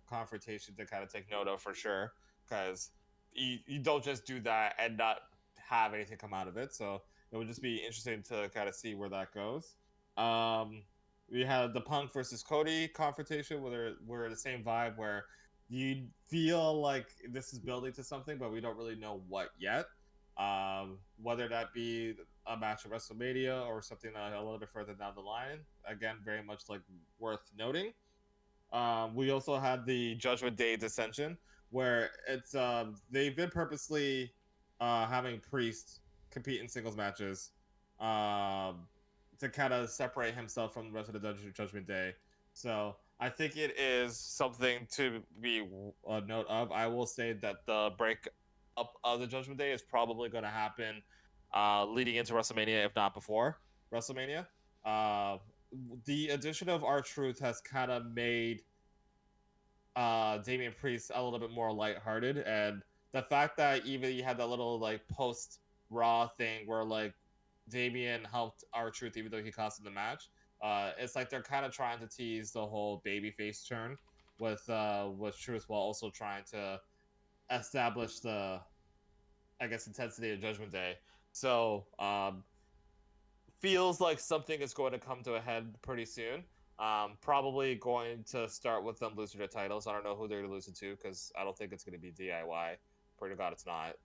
confrontation to kind of take note of for sure, because you don't just do that and not have anything come out of it. So it would just be interesting to kind of see where that goes. We had the Punk versus Cody confrontation, where we're the same vibe, where you feel like this is building to something, but we don't really know what yet. Whether that be a match at WrestleMania or something a little bit further down the line. Again, very much like worth noting. We also had the Judgment Day dissension, where it's they've been purposely having Priest compete in singles matches to kind of separate himself from the rest of the Judgment Day. So I think it is something to be a note of. I will say that the break up of the Judgment Day is probably going to happen leading into WrestleMania, if not before WrestleMania. The addition of R-Truth has kind of made Damian Priest a little bit more lighthearted, and the fact that even you had that little like post Raw thing where like Damian helped R-Truth even though he cost him the match. It's like they're kind of trying to tease the whole babyface turn with Truth, while also trying to establish the, I guess, intensity of Judgment Day. So feels like something is going to come to a head pretty soon. Probably going to start with them losing their titles. I don't know who they're going to lose it to, because I don't think it's going to be DIY. Pray to God it's not.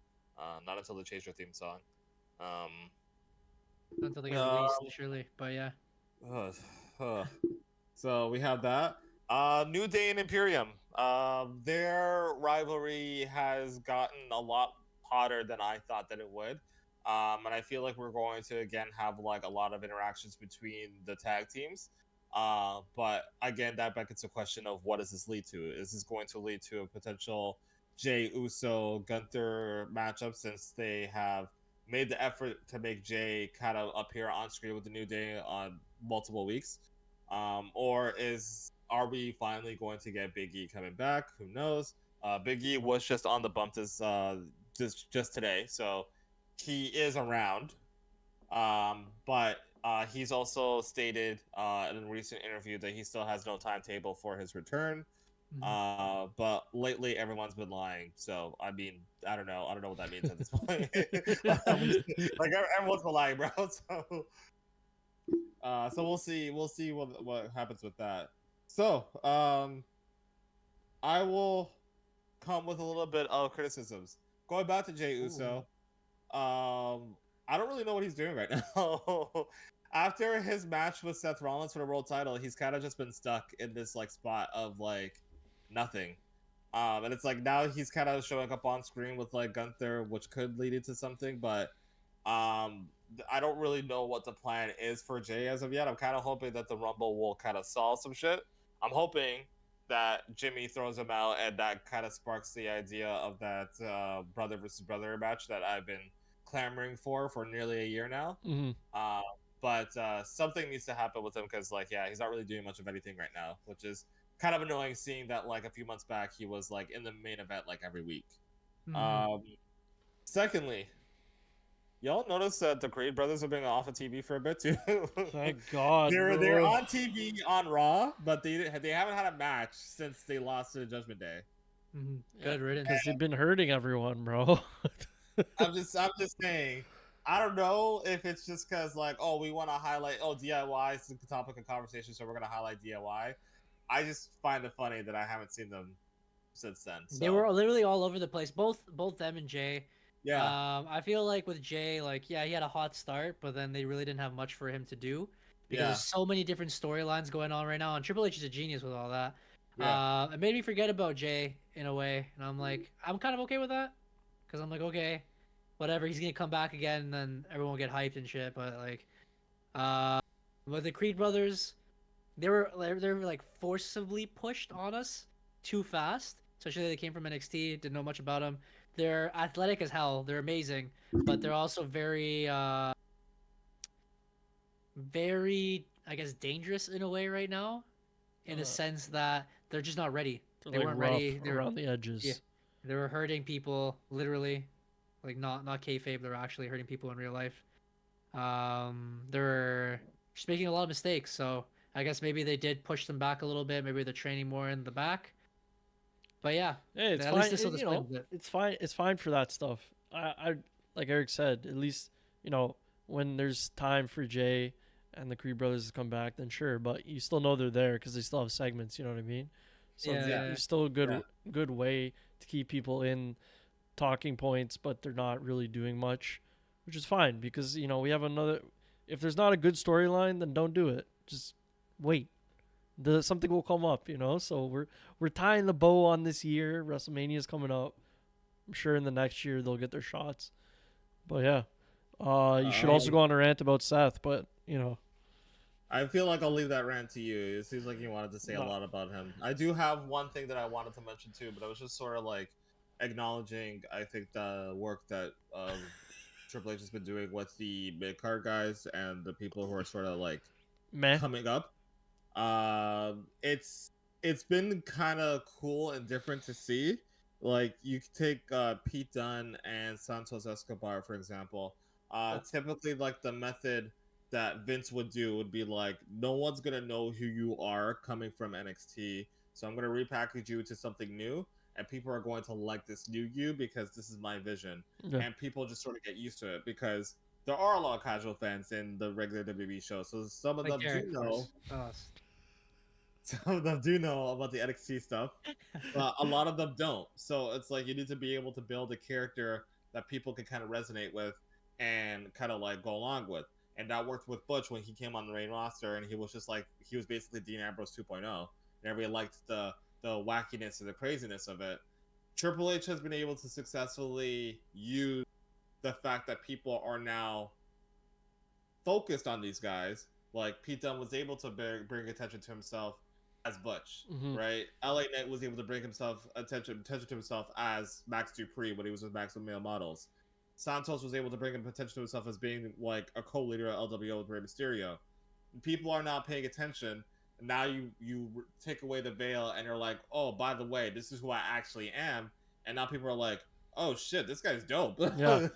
Not until they change their theme song. Not until they get released, surely. But yeah. So we have that. New Day and Imperium. Their rivalry has gotten a lot hotter than I thought that it would. And I feel like we're going to again have like a lot of interactions between the tag teams. But again, that beckons the question of what does this lead to? Is this going to lead to a potential Jey Uso Gunther matchup, since they have made the effort to make Jey kind of appear on screen with the New Day on multiple weeks? Or are we finally going to get Big E coming back? Who knows? Big E was just on the bump just today, so he is around. But he's also stated in a recent interview that he still has no timetable for his return. But lately everyone's been lying, so I mean, I don't know what that means at this point. Like everyone's been lying, bro. So we'll see what happens with that. So I will come with a little bit of criticisms. Going back to Jey Uso, I don't really know what he's doing right now. After his match with Seth Rollins for the world title, he's kind of just been stuck in this like spot of like nothing. And it's like now he's kind of showing up on screen with like Gunther, which could lead into something, but I don't really know what the plan is for Jay as of yet. I'm kind of hoping that the Rumble will kind of solve some shit. I'm hoping that Jimmy throws him out and that kind of sparks the idea of that brother versus brother match that I've been clamoring for nearly a year now. Mm-hmm. But something needs to happen with him because, like, yeah, he's not really doing much of anything right now, which is kind of annoying. Seeing that, like, a few months back, he was like in the main event like every week. Secondly, y'all notice that the Creed brothers have been off of TV for a bit too. Thank God. They're on TV on Raw, but they haven't had a match since they lost to the Judgment Day. Good riddance. Because they've been hurting everyone, bro. I'm just saying. I don't know if it's just because like, oh, we want to highlight DIY is the topic of conversation, so we're gonna highlight DIY. I just find it funny that I haven't seen them since then. So. They were literally all over the place. Both them and Jay. Yeah. I feel like with Jay, like, yeah, he had a hot start, but then they really didn't have much for him to do because there's so many different storylines going on right now, and Triple H is a genius with all that. Yeah. It made me forget about Jay in a way, and I'm like, I'm kind of okay with that because I'm like, okay, whatever, he's gonna come back again, and then everyone will get hyped and shit. But like, with the Creed brothers, they were like forcibly pushed on us too fast. Especially they came from NXT, didn't know much about them. They're athletic as hell. They're amazing, but they're also very, very, I guess, dangerous in a way right now, in a sense that they're just not ready. They like weren't rough ready. They were around the edges. Yeah, they were hurting people literally, like not kayfabe. They were actually hurting people in real life. They were just making a lot of mistakes. So I guess maybe they did push them back a little bit. Maybe they're training more in the back. But yeah, hey, it's at fine. least this will display it. It's fine. It's fine for that stuff. I like Eric said. At least when there's time for Jay and the Creed brothers to come back, then sure. But you still know they're there because they still have segments. You know what I mean? So it's still a good way to keep people in talking points, but they're not really doing much, which is fine because we have another. If there's not a good storyline, then don't do it. Just wait. Something will come up, So we're tying the bow on this year. WrestleMania is coming up. I'm sure in the next year they'll get their shots. But yeah, you should also go on a rant about Seth. But I feel like I'll leave that rant to you. It seems like you wanted to say a lot about him. I do have one thing that I wanted to mention too, but I was just sort of like acknowledging, I think, the work that Triple H has been doing with the mid card guys and the people who are sort of like coming up. It's been kind of cool and different to see. Like you take Pete Dunne and Santos Escobar for example. Typically, like the method that Vince would do would be like, no one's gonna know who you are coming from NXT, so I'm gonna repackage you to something new, and people are going to like this new you because this is my vision, and people just sort of get used to it because there are a lot of casual fans in the regular WWE show, so some of them do know. Some of them do know about the NXT stuff, but a lot of them don't. So it's like you need to be able to build a character that people can kind of resonate with and kind of like go along with. And that worked with Butch when he came on the main roster, and he was just like he was basically Dean Ambrose 2.0. And everybody liked the wackiness and the craziness of it. Triple H has been able to successfully use the fact that people are now focused on these guys. Like Pete Dunne was able to bring attention to himself as Butch, right? LA Knight was able to bring attention to himself as Max Dupree when he was with Maximum Male Models. Santos was able to bring attention to himself as being like a co-leader at LWO with Rey Mysterio. People are now paying attention. Now you take away the veil and you're like, oh, by the way, this is who I actually am. And now people are like, oh shit, this guy's dope. Yeah.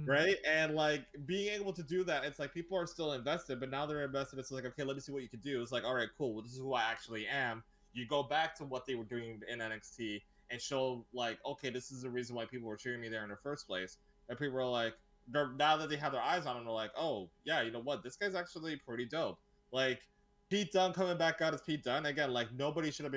Right? And like being able to do that, it's like people are still invested, but now they're invested. It's like, okay, let me see what you can do. It's like, all right, cool. Well, this is who I actually am. You go back to what they were doing in NXT and show like, okay, this is the reason why people were cheering me there in the first place. And people are like, now that they have their eyes on him, they're like, oh yeah, you know what? This guy's actually pretty dope. Like Pete Dunne coming back out as Pete Dunne again. Like nobody should have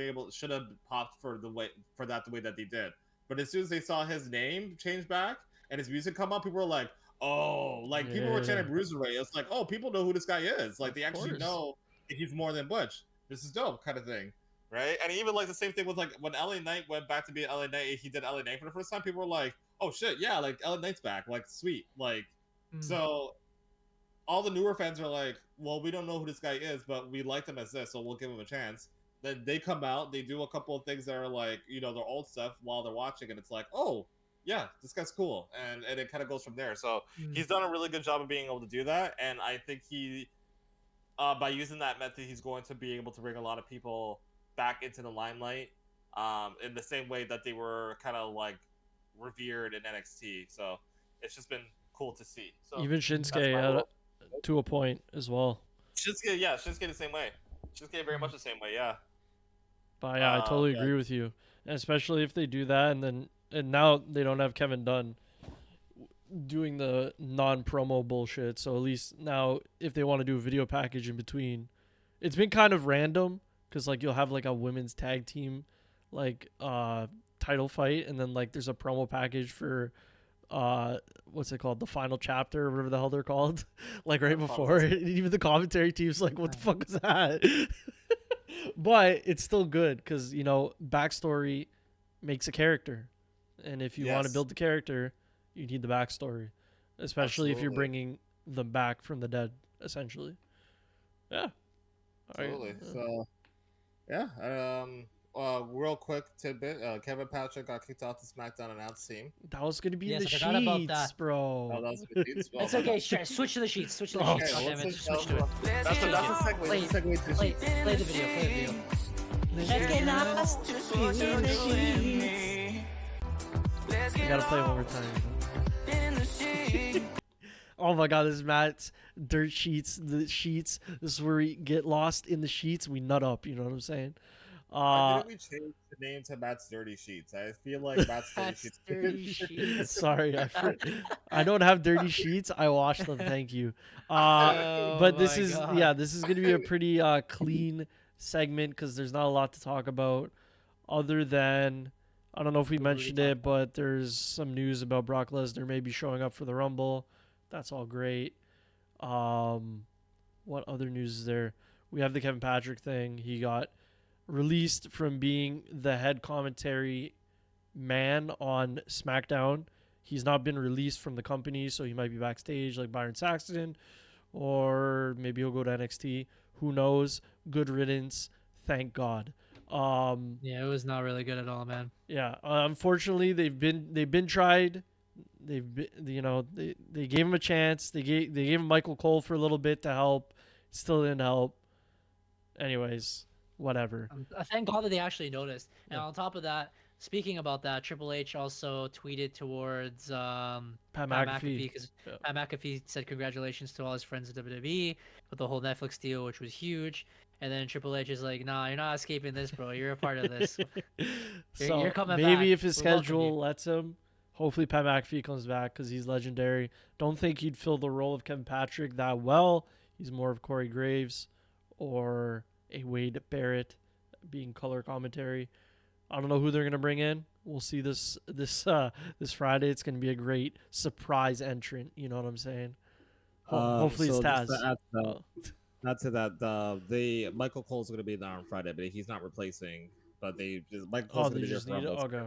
popped for the way that they did. But as soon as they saw his name change back and his music come up, people were like, "Oh!" Like people were chanting Bruiserweight. It's like, "Oh, people know who this guy is." Like Of they actually course. know he's more than Butch. This is dope, kind of thing. Right? And even like the same thing with like when LA Knight went back to be LA Knight, he did LA Knight for the first time. People were like, "Oh shit, yeah, like LA Knight's back, like sweet." Like so all the newer fans are like, "Well, we don't know who this guy is, but we like him as this, so we'll give him a chance." Then they come out, they do a couple of things that are like, their old stuff while they're watching, and it's like, "Oh, yeah, this guy's cool," and it kind of goes from there. So he's done a really good job of being able to do that, and I think he, by using that method, he's going to be able to bring a lot of people back into the limelight, in the same way that they were kind of like revered in NXT. So it's just been cool to see. So Even Shinsuke to a point as well. Shinsuke the same way. Shinsuke very much the same way. Yeah. But yeah, I totally agree with you, and especially if they do that, and now they don't have Kevin Dunn doing the non-promo bullshit. So at least now, if they want to do a video package in between, it's been kind of random because like you'll have like a women's tag team, like title fight, and then like there's a promo package for what's it called, the final chapter or whatever the hell they're called, like right before. Even the commentary team's like, what the fuck is that? But it's still good because backstory makes a character, and if you want to build the character, you need the backstory, especially if you're bringing them back from the dead, essentially. Yeah. Absolutely. So yeah, real quick tidbit: Kevin Patrick got kicked off the SmackDown announce team. That was gonna be in Yes, the I forgot about sheets, that. bro. Oh, that was the sheets? Well, It's okay. Switch to the sheets. Switch to the sheets. Okay, God damn it. let's Just switch to it. that's a segue. Play- Let's segue to the Play, sheets. play the video. Play the video. Let's get lost in the sheets. I gotta play it one more time. Oh my god, this is Matt's dirt sheets. The sheets. This is where we get lost in the sheets. We nut up. You know what I'm saying? Why didn't we change the name to Matt's Dirty Sheets? I feel like Matt's Dirty Sheets. Dirty sheets. Sorry, I don't have dirty sheets. I wash them. Thank you. But this is this is gonna be a pretty clean segment because there's not a lot to talk about, other than I don't know if we mentioned it, but there's some news about Brock Lesnar maybe showing up for the Rumble. That's all great. What other news is there? We have the Kevin Patrick thing. He got released from being the head commentary man on SmackDown. He's not been released from the company, so he might be backstage like Byron Saxton, or maybe he'll go to NXT. Who knows? Good riddance. Thank God. Yeah, it was not really good at all, man. Yeah. Unfortunately, they've been tried. They gave him a chance. They gave him Michael Cole for a little bit to help. Still didn't help. Anyways, whatever. Thank God that they actually noticed. And on top of that, speaking about that, Triple H also tweeted towards Pat McAfee, because Pat McAfee said congratulations to all his friends at WWE with the whole Netflix deal, which was huge. And then Triple H is like, "Nah, you're not escaping this, bro. You're a part of this. You're coming back. Maybe if his We welcome schedule you." lets him. Hopefully Pat McAfee comes back because he's legendary. Don't think he'd fill the role of Kevin Patrick that well. He's more of Corey Graves or a Wade Barrett being color commentary. I don't know who they're gonna bring in. We'll see this Friday. It's gonna be a great surprise entrant. You know what I'm saying? Hopefully it's Taz. Not to that, the Michael Cole's going to be there on Friday, but he's not replacing. But Michael Cole's going to be there for Rumble. Okay.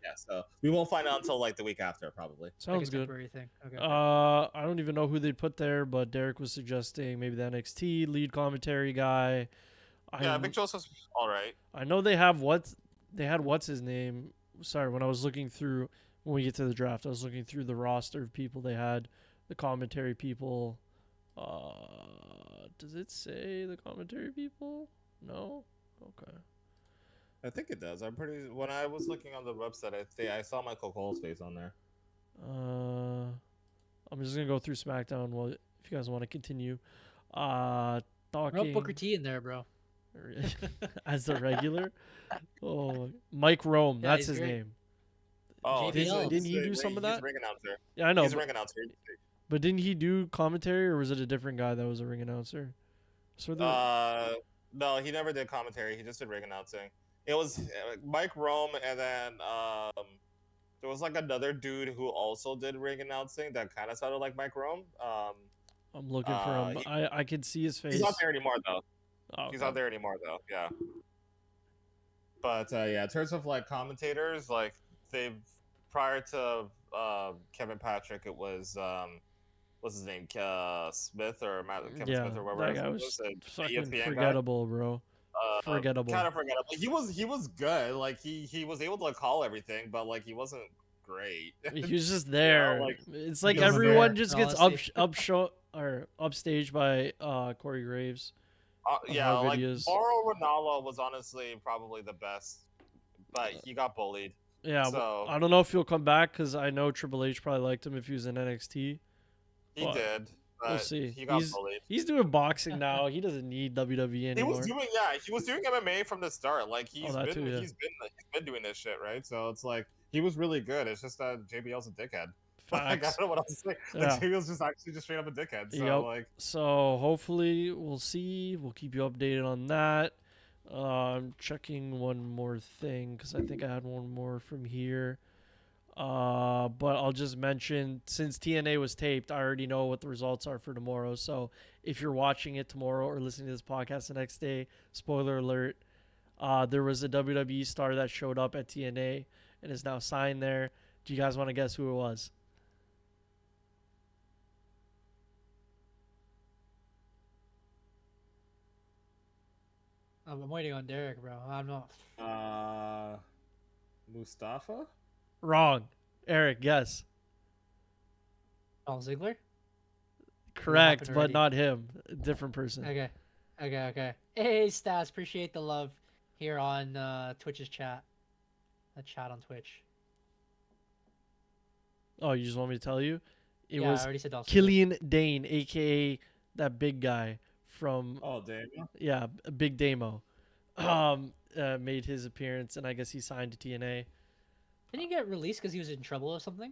Yeah, so we won't find out until like the week after, probably. Sounds Like a good. temporary thing. Okay. I don't even know who they'd put there, but Derek was suggesting maybe the NXT lead commentary guy. Yeah, I think Joseph's all right. I know they had what's his name. Sorry, when we get to the draft, I was looking through the roster of people they had, the commentary people. Does it say the commentary people? No? Okay. I think it does. When I was looking on the website, I saw Michael Cole's face on there. I'm just gonna go through SmackDown if you guys want to continue. Talking. Throw Booker T in there, bro. As the regular. Oh, Mike Rome, Yeah, that's he's his great. name. Oh, JBL. Didn't he do some of that? He's a ring announcer. Yeah, I know. He's a ring announcer. But didn't he do commentary, or was it a different guy that was a ring announcer? So the No, he never did commentary. He just did ring announcing. It was Mike Rome, and then there was like another dude who also did ring announcing that kind of sounded like Mike Rome. I'm looking for him. I can see his face. He's not there anymore though. Oh, He's okay. not there anymore though. Yeah. But yeah, in terms of like commentators, like they've prior to Kevin Patrick, it was what's his name, Smith or Kevin Yeah, Smith or whatever that his guy name was the fucking ESPN guy. forgettable, bro. Forgettable. Kind of forgettable. He was good. Like he was able to call everything, but like he wasn't great. He was just there. like It's like He was everyone there, just gets honestly. upstaged by Corey Graves. On yeah, our like videos. Mauro Ranallo was honestly probably the best, but he got bullied. Yeah, So I don't know if he'll come back because I know Triple H probably liked him if he was in NXT. he But did. But we'll see. He got bullied. He's doing boxing now. He doesn't need WWE anymore. He was doing MMA from the start. Like he's been doing this shit, right? So it's like he was really good. It's just that JBL's a dickhead. Like, I don't know what else to say. Yeah. Like JBL's just actually just straight up a dickhead. So Yep. like So hopefully we'll see. We'll keep you updated on that. I'm checking one more thing because I think I had one more from here. But I'll just mention, since TNA was taped, I already know what the results are for tomorrow. So if you're watching it tomorrow or listening to this podcast the next day, spoiler alert, there was a WWE star that showed up at TNA and is now signed there. Do you guys want to guess who it was? I'm waiting on Derek, bro. I'm not. Mustafa? Wrong. Eric, guess. Dolph Ziggler? Correct, happened but already. not him. A different person. Okay. Hey, Stas, appreciate the love here on Twitch's chat. The chat on Twitch. Oh, you just want me to tell you? It I was already said Dolph Ziggler. Killian Dane, a.k.a. that big guy from... Oh, damn. Yeah, Big Damo. Made his appearance, and I guess he signed to TNA. Didn't he get released because he was in trouble or something?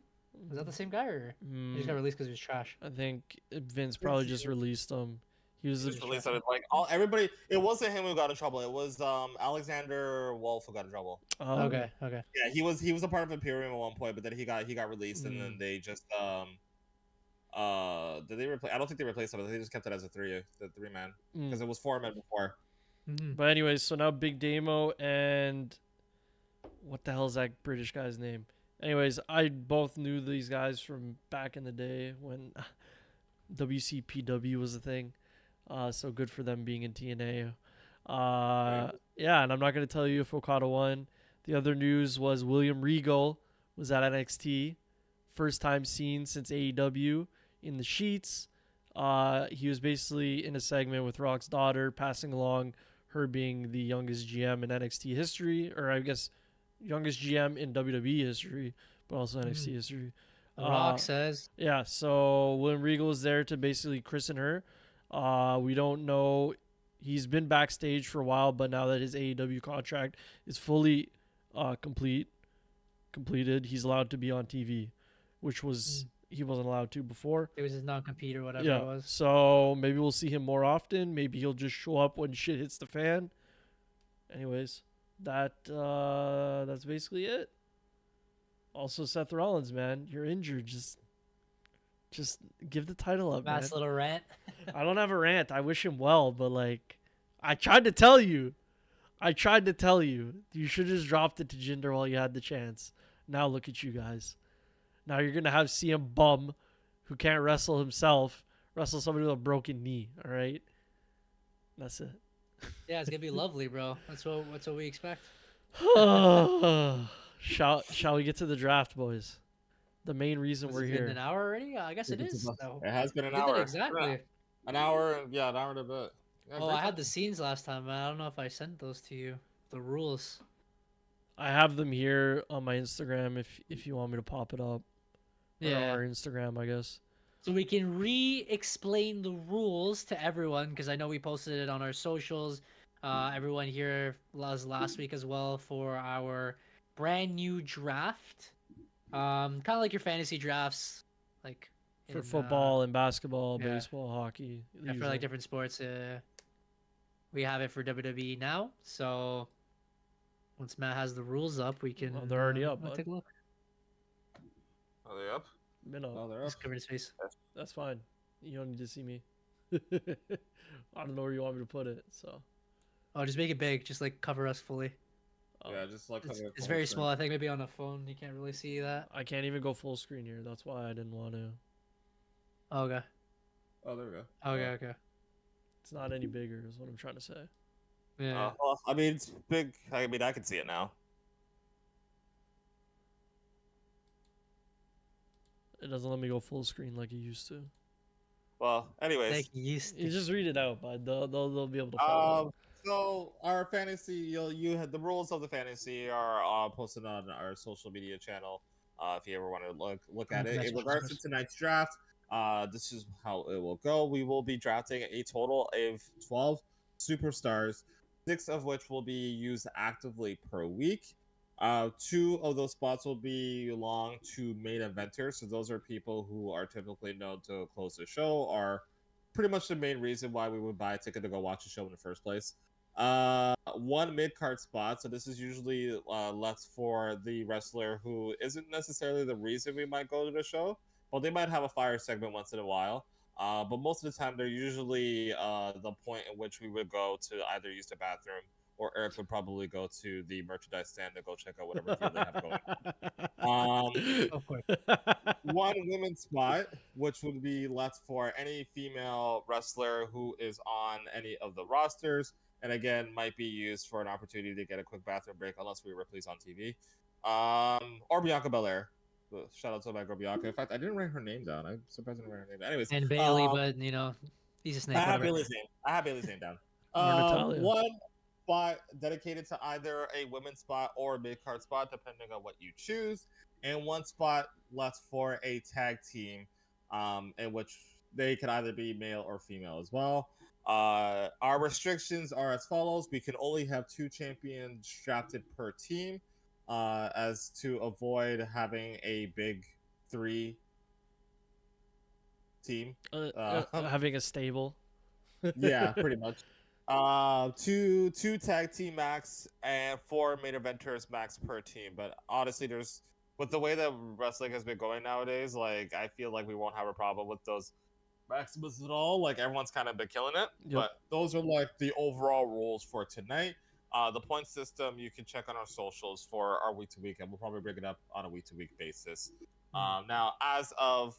Was that the same guy, or he just got released because he was trash? I think Vince probably just released him. He was just released it. Like everybody, it wasn't him who got in trouble. It was Alexander Wolf who got in trouble. Okay. Yeah, he was a part of Imperium at one point, but then he got released, and then they just did they replace? I don't think they replaced him. They just kept it as the three man because it was 4 men before. But anyways, so now Big Damo and what the hell is that British guy's name? Anyways, I both knew these guys from back in the day when WCPW was a thing. So good for them being in TNA. Yeah, and I'm not going to tell you if Okada won. The other news was William Regal was at NXT. First time seen since AEW in the sheets. He was basically in a segment with Rock's daughter, passing along her being the youngest GM in NXT history, or I guess youngest GM in WWE history, but also NXT history. Rock says. Yeah, so William Regal is there to basically christen her. We don't know. He's been backstage for a while, but now that his AEW contract is fully completed, he's allowed to be on TV, which was he wasn't allowed to before. It was his non-compete or whatever it was. So maybe we'll see him more often. Maybe he'll just show up when shit hits the fan. Anyways, that's basically it. Also, Seth Rollins, man, you're injured. Just give the title up, Matt's man. little rant. I don't have a rant. I wish him well, but like, I tried to tell you. You should have just dropped it to Jinder while you had the chance. Now look at you guys. Now you're gonna have CM Bum, who can't wrestle himself, wrestle somebody with a broken knee. All right, that's it. Yeah, it's gonna be lovely, bro. That's what we expect. Shall we get to the draft, boys? The main reason we're Has it here. been an hour already? I guess it is. It has been an We did hour. it exactly. An hour, yeah, an hour and a bit. Yeah, Oh, I had the scenes last time, man. I don't know if I sent those to you. The rules. I have them here on my Instagram if you want me to pop it up. Yeah. Or our Instagram, I guess. So we can re-explain the rules to everyone, because I know we posted it on our socials. Everyone here was last week as well for our brand new draft. Kind of like your fantasy drafts, like For football and basketball, yeah. baseball, hockey. I feel like different sports. we have it for WWE now. So once Matt has the rules up, we can. Well, they're already up, bud. Take a look. Are they up? Been up. Oh, they're up. Just cover his face. That's fine. You don't need to see me. I don't know where you want me to put it, so. Oh, just make it big. Just like cover us fully. Yeah, just like It's very small. I think maybe on a phone you can't really see that. I can't even go full screen here. That's why I didn't want to. Okay. Oh, there we go. Okay. It's not any bigger, is what I'm trying to say. Yeah. Well, I mean, it's big. I mean, I can see it now. It doesn't let me go full screen like it used to. Well, anyways. Like you used You to. just read it out, bud. They'll be able to follow. So our fantasy, you had the rules of the fantasy are posted on our social media channel. If you ever want to look at it. In regards to tonight's draft, this is how it will go. We will be drafting a total of 12 superstars, 6 of which will be used actively per week. 2 of those spots will belong to main eventers. So those are people who are typically known to close the show, are pretty much the main reason why we would buy a ticket to go watch the show in the first place. 1 mid-card spot, so this is usually left for the wrestler who isn't necessarily the reason we might go to the show, but they might have a fire segment once in a while. But most of the time, they're usually the point in which we would go to either use the bathroom, or Eric would probably go to the merchandise stand to go check out whatever deal they have going. Of course. 1 women's spot, which would be left for any female wrestler who is on any of the rosters, and again, might be used for an opportunity to get a quick bathroom break, unless we were pleased on TV. Or Bianca Belair. Shout out to my girl Bianca. In fact, I didn't write her name down. I'm surprised I didn't write her name down. Anyways, And Bailey, but he's a snake. I have Whatever. Bailey's name down. Or Natalia. 1 spot dedicated to either a women's spot or a mid-card spot, depending on what you choose, and 1 spot left for a tag team, in which they could either be male or female as well. Our restrictions are as follows: we can only have 2 champions drafted per team, as to avoid having a big 3 team. Having a stable. Yeah, pretty much. 2 tag team max and 4 main eventers max per team. But honestly, with the way that wrestling has been going nowadays, like I feel like we won't have a problem with those maximus at all. Like everyone's kind of been killing it. Yep. But those are like the overall rules for tonight. The point system you can check on our socials for our week to week, and we'll probably bring it up on a week to week basis. Now, as of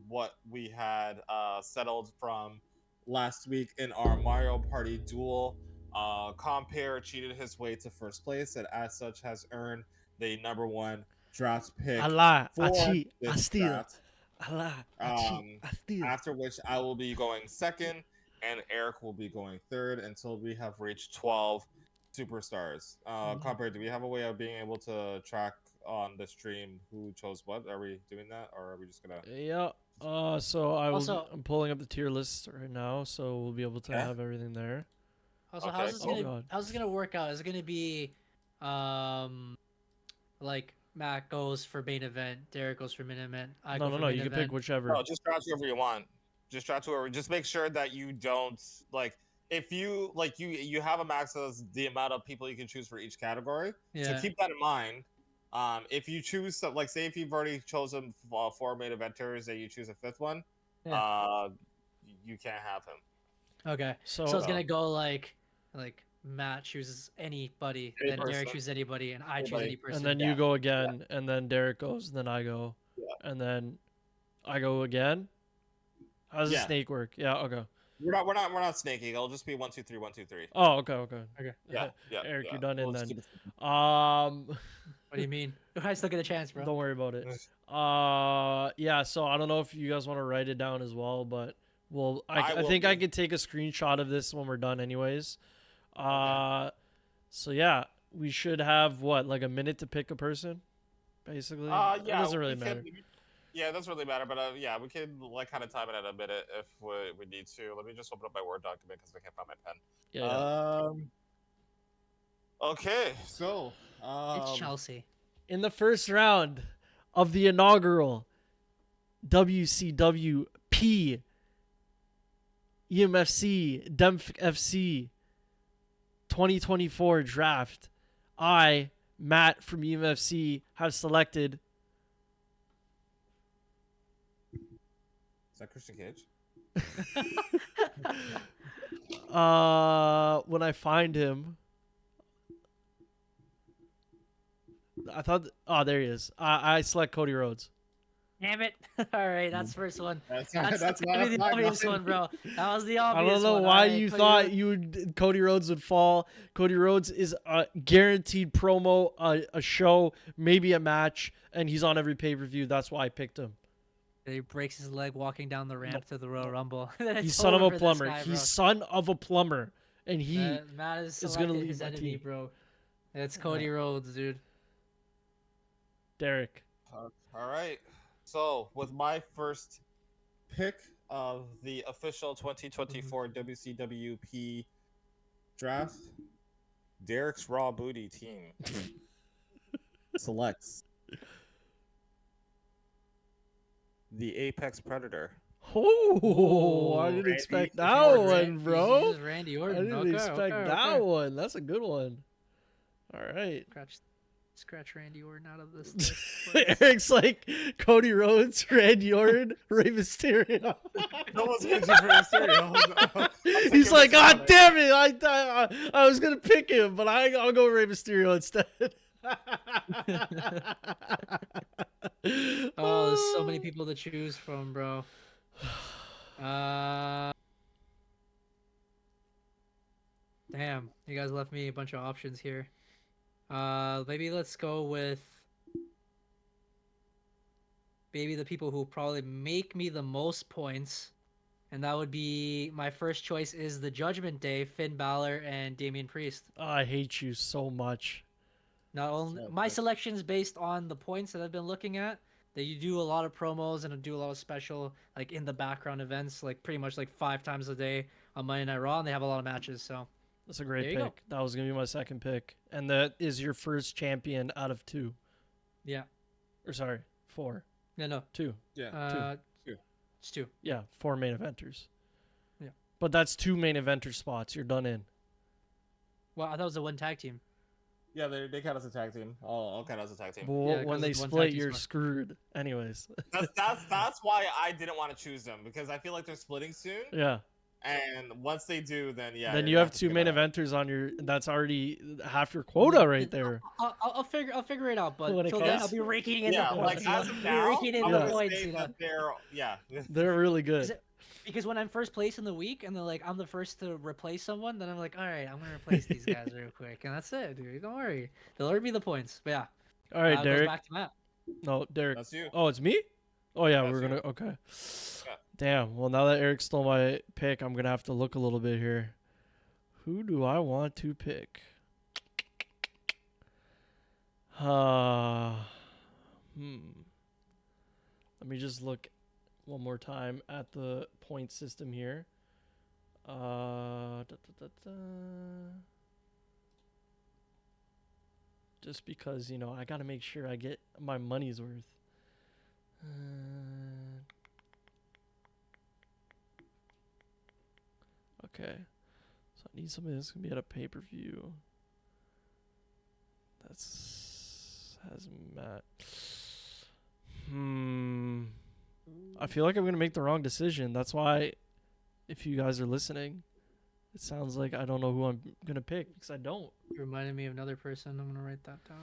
what we had settled from last week in our Mario Party duel, Compare cheated his way to first place, and as such has earned the #1 draft pick. I lie. I for cheat. I this steal. draft. I lie. I cheat. I steal. After which I will be going second, and Eric will be going third until we have reached 12 superstars. Compare, do we have a way of being able to track on the stream who chose what? Are we doing that, or are we just gonna? Yeah. So I'm pulling up the tier list right now, so we'll be able to have everything there. Also, Okay. how's this gonna work out? Is it gonna be, like Matt goes for main event, Derek goes for main event, I go for No. main You can event? pick whichever. No, just draft whoever you want. Just draft whoever. Just make sure that you don't like. If you like, you have a max of the amount of people you can choose for each category. Yeah. So keep that in mind. If you choose some, like, say if you've already chosen 4 main eventers and you choose a 5th one, you can't have him. Okay. So it's gonna go like Matt chooses anybody, then Derek chooses anybody, and I choose any person. And then you go again, and then Derek goes, and then I go, and then I go again. How does the snake work? Yeah. Okay. We're not snaking. It'll just be 1, 2, 3, 1, 2, 3. Oh, okay. Yeah. Eric, you're done in then. What do you mean? I still get a chance, bro. Don't worry about it. Yeah. So I don't know if you guys want to write it down as well, but I think I could take a screenshot of this when we're done, anyways. So yeah, we should have like a minute to pick a person, basically. Yeah. It doesn't really matter. Yeah, it doesn't really matter, but yeah, we can like kind of time it at a minute if we need to. Let me just open up my Word document because I can't find my pen. Yeah. Okay. So It's Chelsea. In the first round of the inaugural WCWp EMFC, DEMFC 2024 draft, I, Matt from EMFC, have selected. Is that Christian Cage? When I find him, I thought. Oh, there he is. I select Cody Rhodes. Damn it! All right, that's the first one. That's Probably the obvious one, bro. That was the I obvious don't know one. why Alright, you Cody thought Rhodes. Cody Rhodes would fall. Cody Rhodes is a guaranteed promo, a show, maybe a match, and he's on every pay-per-view. That's why I picked him. He breaks his leg walking down the ramp to the Royal Rumble. Then it's He's son of over a for this plumber. guy, bro. He's son of a plumber, and he Matt is is gonna selected leave his my enemy, team. bro. It's Cody Rhodes, dude. Derek. All right. So, with my first pick of the official 2024 WCWp draft Derek's Raw Booty team selects the Apex Predator. Oh, I didn't Randy expect Orton. that one, Randy- bro. he's Randy I Orton. didn't Okay, expect okay, that okay. one. That's a good one. All right. Scratch Randy Orton out of this list. please. Eric's like Cody Rhodes, Randy Orton, Rey Mysterio. No one's going to for Mysterio. He's like, God damn it! I was gonna pick him, but I'll go Rey Mysterio instead. Oh, there's so many people to choose from, bro. Damn, you guys left me a bunch of options here. Maybe let's go with maybe the people who probably make me the most points, and that would be my first choice is the Judgment Day, Finn Balor and Damian Priest. Oh, I hate you so much. Not only my selections based on the points that I've been looking at, that you do a lot of promos and do a lot of special like in the background events, like pretty much like 5 times a day on Monday Night Raw, and they have a lot of matches. So That's a great There you go. pick. That was gonna be my second pick, and that is your first champion out of 2. yeah, Or sorry, 4, no, 2. uh, Two. it's 2. Yeah, 4 main eventers. Yeah. But that's 2 main eventer spots. You're done in. Well, I thought it was a one tag team. Yeah, they count as a tag team. I'll count as a tag team. But Yeah, 'cause when they it's one split, tag team you're spot. screwed. Anyways. That's why I didn't want to choose them, because I feel like they're splitting soon. Yeah. And once they do, then yeah. Then you're you gonna have to 2 pick main it up. eventers on your. That's already half your quota right there. I'll figure it out, but When it till then comes- I'll be raking in Yeah, the like points. you know? as of I'll be now, raking in I'm the gonna points. say You know? that they're They're really good. Because when I'm first place in the week and they're like I'm the first to replace someone, then I'm like, all right, I'm gonna replace these guys real quick, and that's it, dude. Don't worry, they'll already be the points. But yeah, All right, goes Derek. back to Matt. No, Derek. That's you. Oh, it's me? Oh, yeah, That's we're going you. to. Okay. Yeah. Damn. Well, now that Eric stole my pick, I'm going to have to look a little bit here. Who do I want to pick? Let me just look one more time at the point system here. Just because, I got to make sure I get my money's worth. Okay. So I need something that's going to be at a pay-per-view. Has Matt. I feel like I'm going to make the wrong decision. That's why, if you guys are listening, it sounds like I don't know who I'm going to pick, because I don't. You reminded me of another person. I'm gonna write that down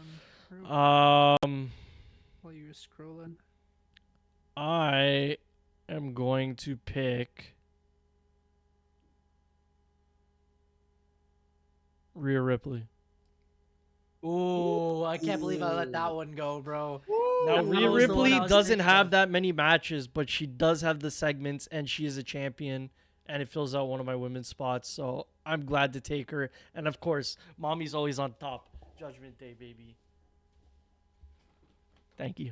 while you're scrolling. I am going to pick Rhea Ripley. Ooh, I can't believe I let that one go, bro. Now, That Rhea was the one Ripley I was doesn't thinking have of. that many matches, but she does have the segments, and she is a champion, and it fills out one of my women's spots. So I'm glad to take her. And of course, mommy's always on top. Judgment Day, baby. Thank you.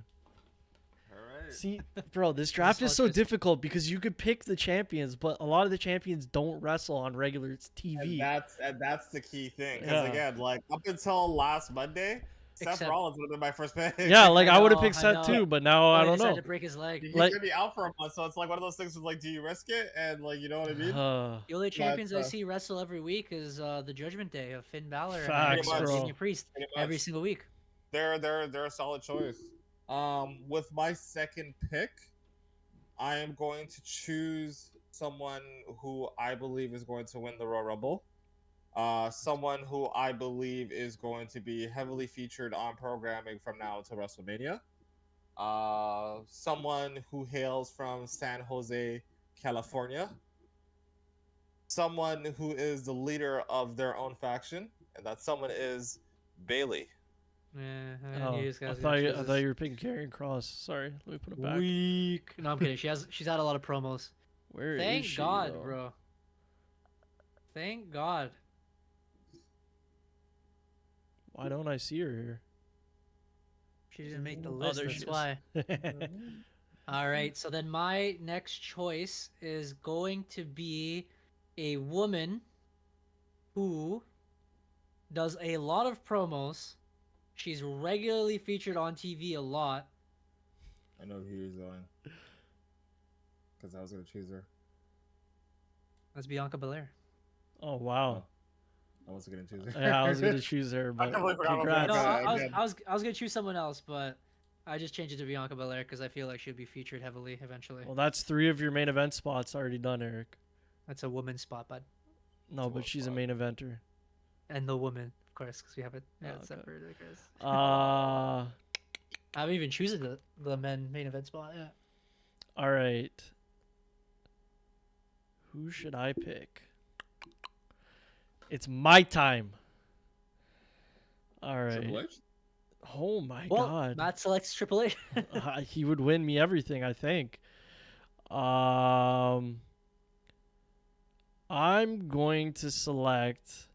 All right. See, bro, this draft is so just- difficult because you could pick the champions, but a lot of the champions don't wrestle on regular TV. And that's the key thing. Because Yeah. again, like up until last Monday, Seth Except- Rollins would have been my first pick. Yeah, like I would have know, picked I Seth know. too, but now I He don't decided know. to break his leg. He's Like- gonna be out for a month, so it's like one of those things. With like, do you risk it? And like, you know what I mean? The only champions I But, see wrestle every week is the Judgment Day of Finn Balor Facts, and bro. Damian Priest Pretty every much. single week. They're a solid choice. With my second pick, I am going to choose someone who I believe is going to win the Royal Rumble. Someone who I believe is going to be heavily featured on programming from now until WrestleMania. Someone who hails from San Jose, California. Someone who is the leader of their own faction, and that someone is Bailey. Yeah, Oh, you guys I thought you were picking Karrion Cross. Sorry, let me put it back. weak. No, I'm kidding. She's had a lot of promos. Where is Thank she, God, though? bro. Thank God. Why don't I see her here? She didn't make the Oh, list. there That's she is. why. All right. So then my next choice is going to be a woman who does a lot of promos. She's regularly featured on TV a lot. I know who he's going. Because I was going to choose her. That's Bianca Belair. Oh wow. I wasn't going to choose her. Yeah, I was gonna choose her, but completely forgot about congrats. No, Bianca. I was gonna choose someone else, but I just changed it to Bianca Belair because I feel like she'll be featured heavily eventually. Well, that's 3 of your main event spots already done, Eric. That's a woman's spot, bud. No, It's a but lot she's a spot. main eventer. And the woman, of course, because we have it Oh, okay. separated. I guess. Uh, I haven't even chosen the men main event spot yet. all right. Who should I pick? It's my time. All right. Triple H? Oh my Well, God. Matt selects Triple H. He would win me everything, I think. I'm going to select.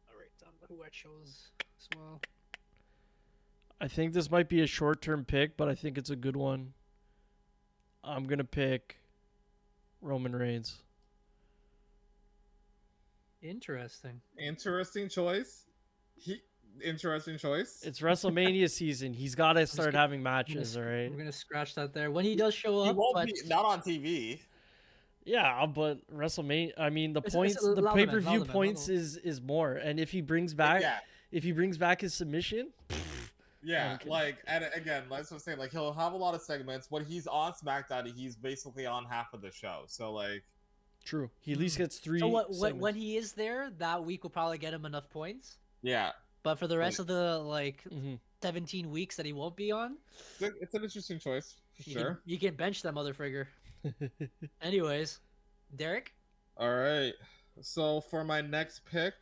All right, who I chose as well. I think this might be a short-term pick, but I think it's a good one. I'm gonna pick Roman Reigns. Interesting. Interesting choice. Interesting choice. It's WrestleMania season. He's got to start gonna- having matches, all right? We're gonna scratch that there when he does show He up. won't But be not on TV. Yeah, but WrestleMania. I mean, the It's points, the Lalman, pay-per-view Lalman, points Lalman. is more. And if he brings back, Yeah. if he brings back his submission, Yeah, Okay. like, and again, let's just say, like, he'll have a lot of segments. When he's on SmackDown, he's basically on half of the show. So, like, true. He at least gets 3. So when segments. he is there, that week will probably get him enough points. yeah, But for the rest of the like Mhm. 17 weeks that he won't be on, it's an interesting choice for sure. you can bench that motherfrigger. Anyways, Derek. All right, so for my next pick,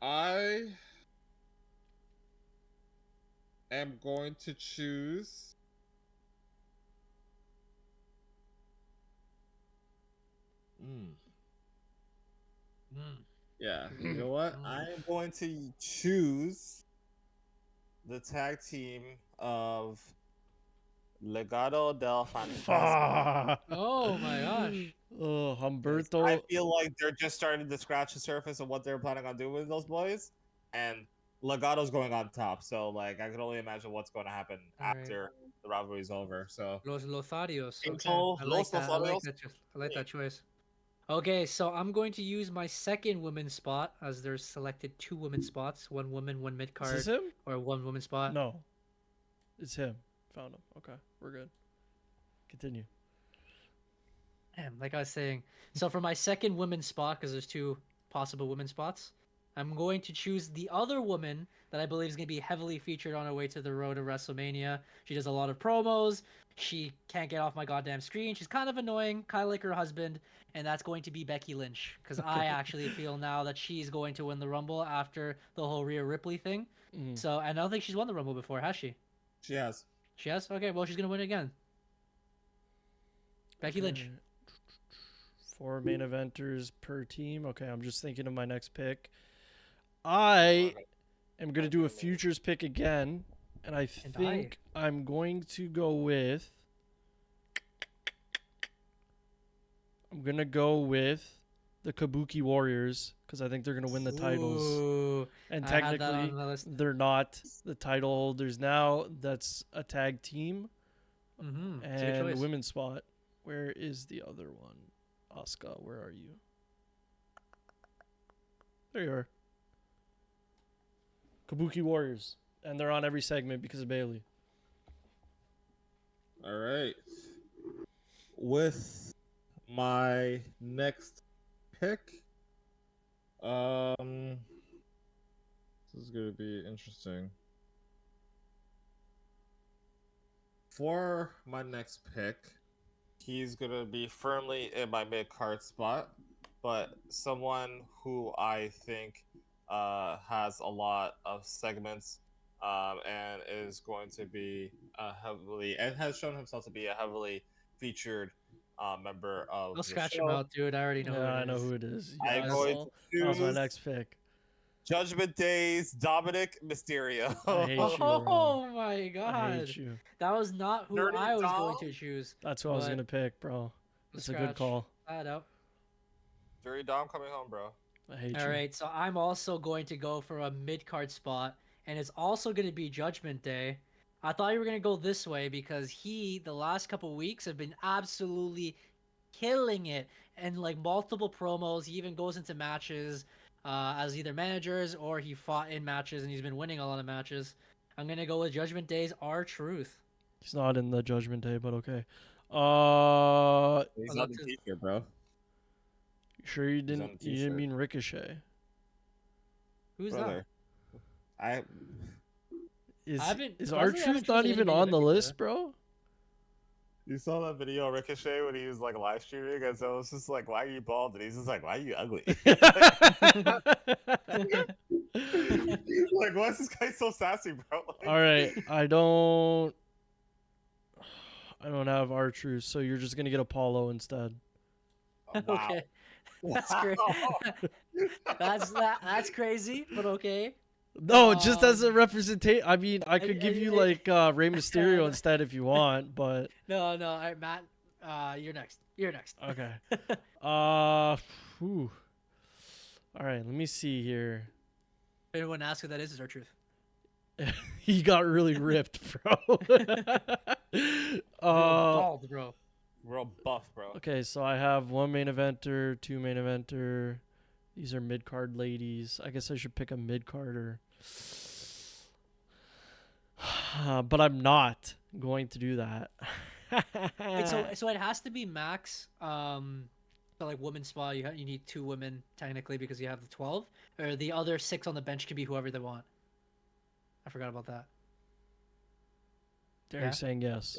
I am going to choose. Yeah, you know what? I am going to choose the tag team of Legado del Fantasma. Oh my gosh. Oh, Humberto. I feel like they're just starting to scratch the surface of what they're planning on doing with those boys, and Legado's going on top. So, like, I can only imagine what's going to happen Alright. after the rivalry is over. So, Los Lotharios. Okay. Pinto, I Los like that. Lotharios. I like that choice. Okay, so I'm going to use my second women's spot as there's selected 2 women's spots, 1 woman, 1 mid Is card, this him? or 1 women's spot. No, it's him. Found him. Okay, we're good. Continue. Damn, like I was saying. So for my second women's spot, because there's 2 possible women's spots, I'm going to choose the other woman that I believe is going to be heavily featured on her way to the road to WrestleMania. She does a lot of promos. She can't get off my goddamn screen. She's kind of annoying, kind of like her husband, and that's going to be Becky Lynch. Because I actually feel now that she's going to win the Rumble after the whole Rhea Ripley thing. Mhm. So, and I don't think she's won the Rumble before, has she? She has. She has? Okay, well, she's going to win again. Becky Lynch. Okay. 4 main eventers per team. Okay, I'm just thinking of my next pick. I am going to do a futures pick again, and I And think I'm going to go with. I'm going to go with the Kabuki Warriors because I think they're gonna win the titles. Ooh, And I had that technically, on the list. they're not the title holders now. That's a tag team Mm-hmm. It's a good and choice. women's spot. Where is the other one? Asuka, where are you? There you are. Kabuki Warriors, and they're on every segment because of Bailey. All right. With my next pick, this is gonna be interesting. For my next pick, He's gonna be firmly in my mid card spot, but someone who I think has a lot of segments and is going to be heavily and has shown himself to be a heavily featured member of Don't the scratch him show. out, dude. I already know who it I know is. who it is. I'm Yeah, going to that was my choose next pick. Judgment Day's Dominic Mysterio. I hate you, bro. Oh my I god. hate you. That was not who Dirty I was going Dom? to choose. That's who I was But gonna pick, bro. It's a good scratch call. that out. Dirty Dom coming home, bro. I hate All you. right, so I'm also going to go for a mid-card spot, and it's also going to be Judgment Day. I thought you were going to go this way because the last couple weeks, have been absolutely killing it, and like multiple promos. He even goes into matches as either managers or he fought in matches, and he's been winning a lot of matches. I'm going to go with Judgment Day's R-Truth. He's not in the Judgment Day, but okay. he's Oh, on that's the his- t-shirt, bro. Sure you He's on didn't. a You didn't t-shirt. mean Ricochet. Who's Brother. I Is haven't- is surprisingly, I R-Truth haven't not chosen even anybody on the Ricochet. list, bro? You saw that video of Ricochet when he was like live streaming, and so it was just like, "Why are you bald?" And he's just like, "Why are you ugly?" Like, why is this guy so sassy, bro? Like, All right, I don't have R-Truth, so you're just gonna get Apollo instead. wow. Okay. That's great. That's crazy, but okay. No, just as a Um, representation. I mean, I could give you like Rey Mysterio no. instead if you want, but No. All right, Matt. You're next. You're next. okay. Whew. All right, let me see here. If anyone asks who that is our truth. He got really ripped, bro. Bald, bro. Real buff, bro. Okay, so I have one main eventer, two main eventer. These are mid card ladies. I guess I should pick a mid carder. But I'm not going to do that. Wait, so it has to be max. So like women's spot, you need 2 women technically because you have the 12, or the other 6 on the bench can be whoever they want. I forgot about that. Derek's Yeah. saying yes.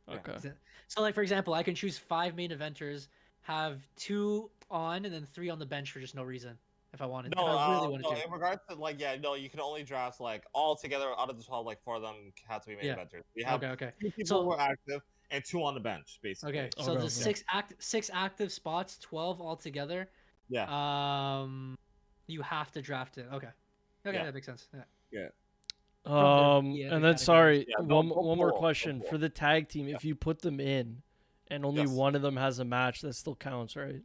Yeah. Okay. So like for example, I can choose 5 main eventers, have 2 on, and then 3 on the bench for just no reason if I wanted. No, if I really wanted no. to. In regards to like, yeah, no, you can only draft like all together out of the 12. Like 4 of them have to be main Yeah. eventers. We have Okay. 2 people So- who are active and 2 on the bench, basically. Okay. So Okay, the okay. 6 active spots, 12 altogether. Yeah. You have to draft it. Okay. Okay, Yeah. that makes sense. Yeah. Yeah. Yeah, And the then sorry, Yeah, one don't more pull, question don't for the tag team. If you put them in, and only Yes. one of them has a match, that still counts, right?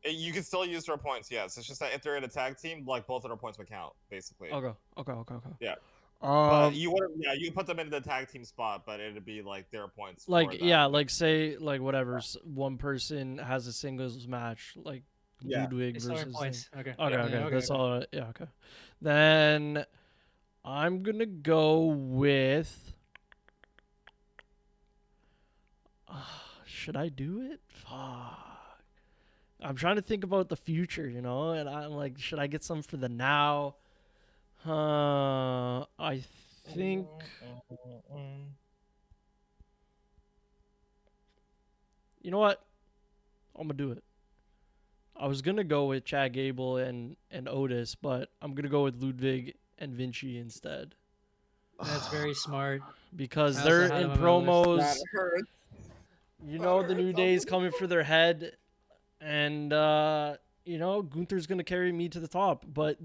You can still use their points, yes. It's just that if they're in a tag team, like both of their points would count, basically. Okay. Yeah. Um, But you wouldn't, yeah, you put them in the tag team spot, but it'd be like their points. for like that. yeah, like say like whatever, one person has a singles match, like Yeah. Ludwig It's still versus. points. Okay. Okay, Yeah, okay, okay, that's okay. all. Yeah, okay. Then I'm gonna go with. Should I do it? Fuck. I'm trying to think about the future, and I'm like, should I get some for the now? I think. You know what? I'm gonna do it. I was gonna go with Chad Gable and Otis, but I'm gonna go with Ludwig and Vinci instead That's very smart. because I also they're had in him on my list. promos. That hurts. The New Day's coming for their head, and Gunther's gonna carry me to the top, but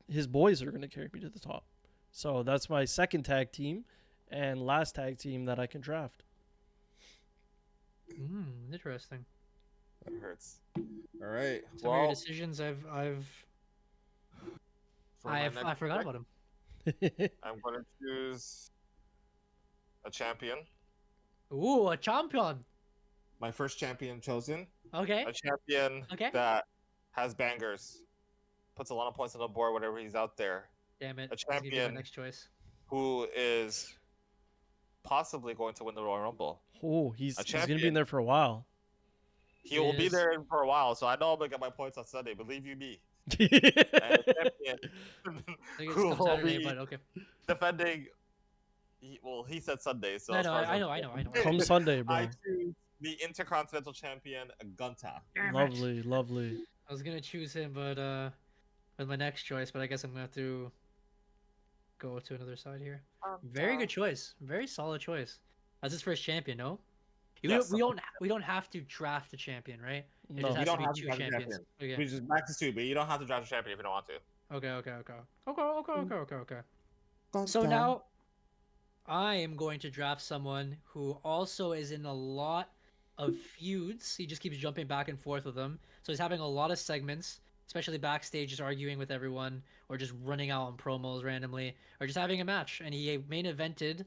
his boys are gonna carry me to the top. So that's my second tag team and last tag team that I can draft. Interesting. That hurts. All right. Some of your Well, decisions, for my next I forgot pick, about him. I'm going to choose a champion. Ooh, a champion. My first champion chosen. Okay. A champion Okay. that has bangers, puts a lot of points on the board whenever he's out there. Damn it. A This is gonna be my champion next choice. who is possibly going to win the Royal Rumble. Oh, he's gonna be in champion. there for a while. He will be Is- there for a while, so I know I'm gonna get my points on Sunday. Believe you me. And a champion I think it's who come will Saturday, be but okay. defending. He said Sunday, so I as know, far as I I'm know. concerned, Come Sunday, bro. I choose the Intercontinental Champion Gunta. Damn it. Lovely, lovely. I was gonna choose him, but with my next choice, but I guess I'm gonna have to go to another side here. Very good choice. Very solid choice. That's his first champion, no? Yes. We don't have to draft a champion, right? It No, just You has don't to have be to two draft a champions. champion. Okay. Which is max is 2, but you don't have to draft a champion if you don't want to. Okay. So now I am going to draft someone who also is in a lot of feuds. He just keeps jumping back and forth with them. So he's having a lot of segments, especially backstage, just arguing with everyone, or just running out on promos randomly, or just having a match. And he main evented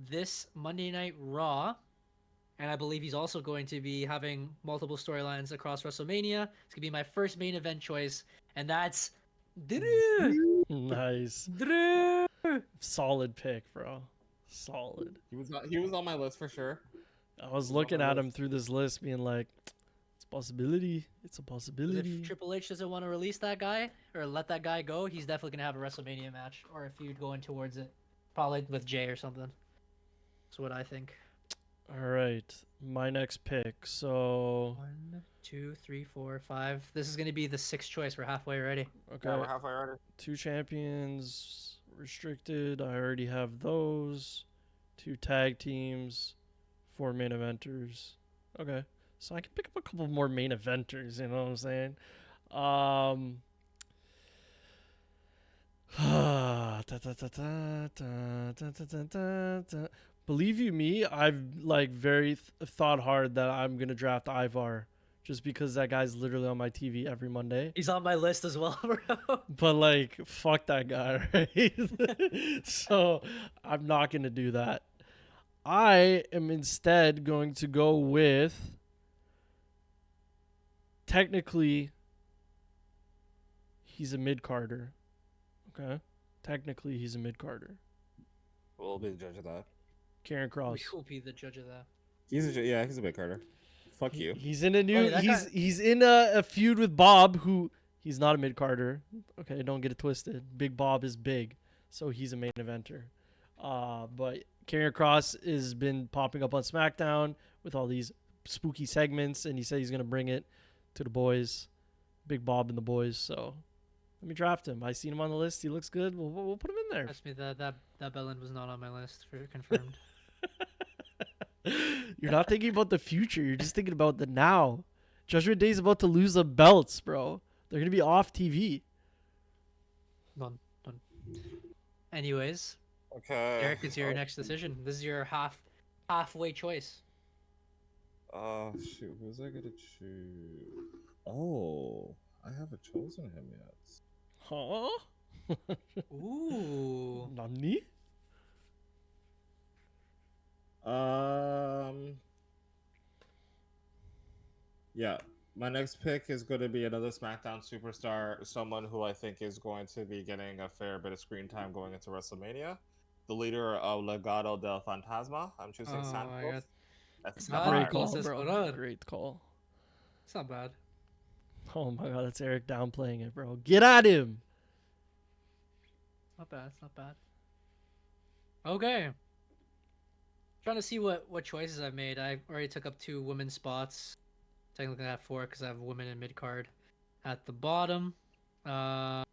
this Monday Night Raw. And I believe he's also going to be having multiple storylines across WrestleMania. It's going to be my first main event choice. And that's Drew. Nice. Drew. Solid pick, bro. Solid. He was on my list for sure. I was on looking my at him list. through this list, being like, it's a possibility. It's a If possibility. Triple H doesn't want to release that guy or let that guy go, he's definitely gonna have a WrestleMania match or a feud going towards it, probably with Jay or something. That's what I think. All right, my next pick. So, 1, 2, 3, 4, 5. This is gonna be the sixth choice. We're halfway already. okay, Yeah, we're halfway already. 2 champions, restricted. I already have those. 2 tag teams, 4 main eventers. Okay, so I can pick up a couple more main eventers. You know what I'm saying? Believe you me, I've like very thought hard that I'm gonna draft Ivar, just because that guy's literally on my TV every Monday. He's on my list as well, bro. But like, fuck that guy, right? So I'm not gonna do that. I am instead going to go with, technically, he's a mid-carder. Okay? Technically, he's a mid-carder. We'll be the judge of that. Karen Cross. We will be the judge of that. He's a big Carter. Fuck you. He's in a new. Oh, yeah, that he's in a feud with Bob, who he's not a mid-carder. Okay, don't get it twisted. Big Bob is big, so he's a main eventer. But Karrion Kross has been popping up on SmackDown with all these spooky segments, and he said he's gonna bring it to the boys, Big Bob and the boys. So let me draft him. I seen him on the list. He looks good. We'll put him in there. Trust me, that Bellend was not on my list for confirmed. You're not thinking about the future. You're just thinking about the now. Judgment Day is about to lose the belts, bro. They're gonna be off TV. Done. Anyways, Okay. Eric, it's your next decision. This is your halfway choice. Oh shoot, who was I gonna choose? Oh, I haven't chosen him yet. Huh? Ooh. Nani? Yeah, my next pick is going to be another SmackDown superstar, someone who I think is going to be getting a fair bit of screen time going into WrestleMania. The leader of Legado del Fantasma. I'm choosing Oh my Santos. God. Escobar. Great Santos call, Escobar. bro. Great call. It's not bad. Oh my god, that's Eric downplaying it, bro. Get at him. Not bad. It's not bad. Okay. Trying to see what choices I've made. I already took up 2 women's spots. Technically, I have 4 because I have women in mid card at the bottom. I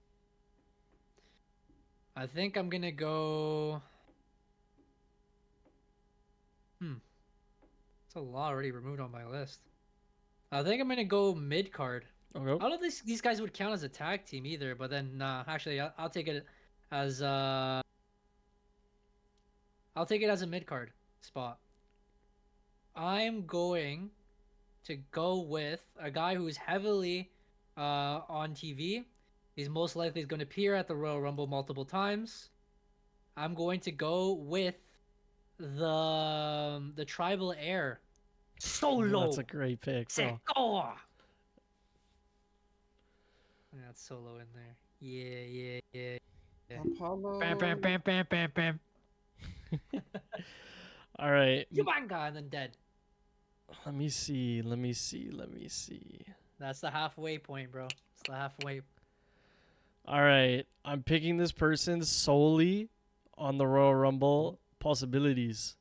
think I'm gonna go. It's a lot already removed on my list. I think I'm gonna go mid card. I Okay. don't think these guys would count as a tag team either, but then nah, actually I'll take it as I'll take it as a mid card spot. I'm going to go with a guy who's heavily on TV. He's most likely going to appear at the Royal Rumble multiple times. I'm going to go with the tribal heir, Solo. That's a great pick, bro. Sikoa. I got Solo in there. Yeah. Apollo. Bam, bam, bam, bam, bam, bam. All right. Yumanga and then dead. Let me see. That's the halfway point, bro. It's the halfway. All right. I'm picking this person solely on the Royal Rumble possibilities.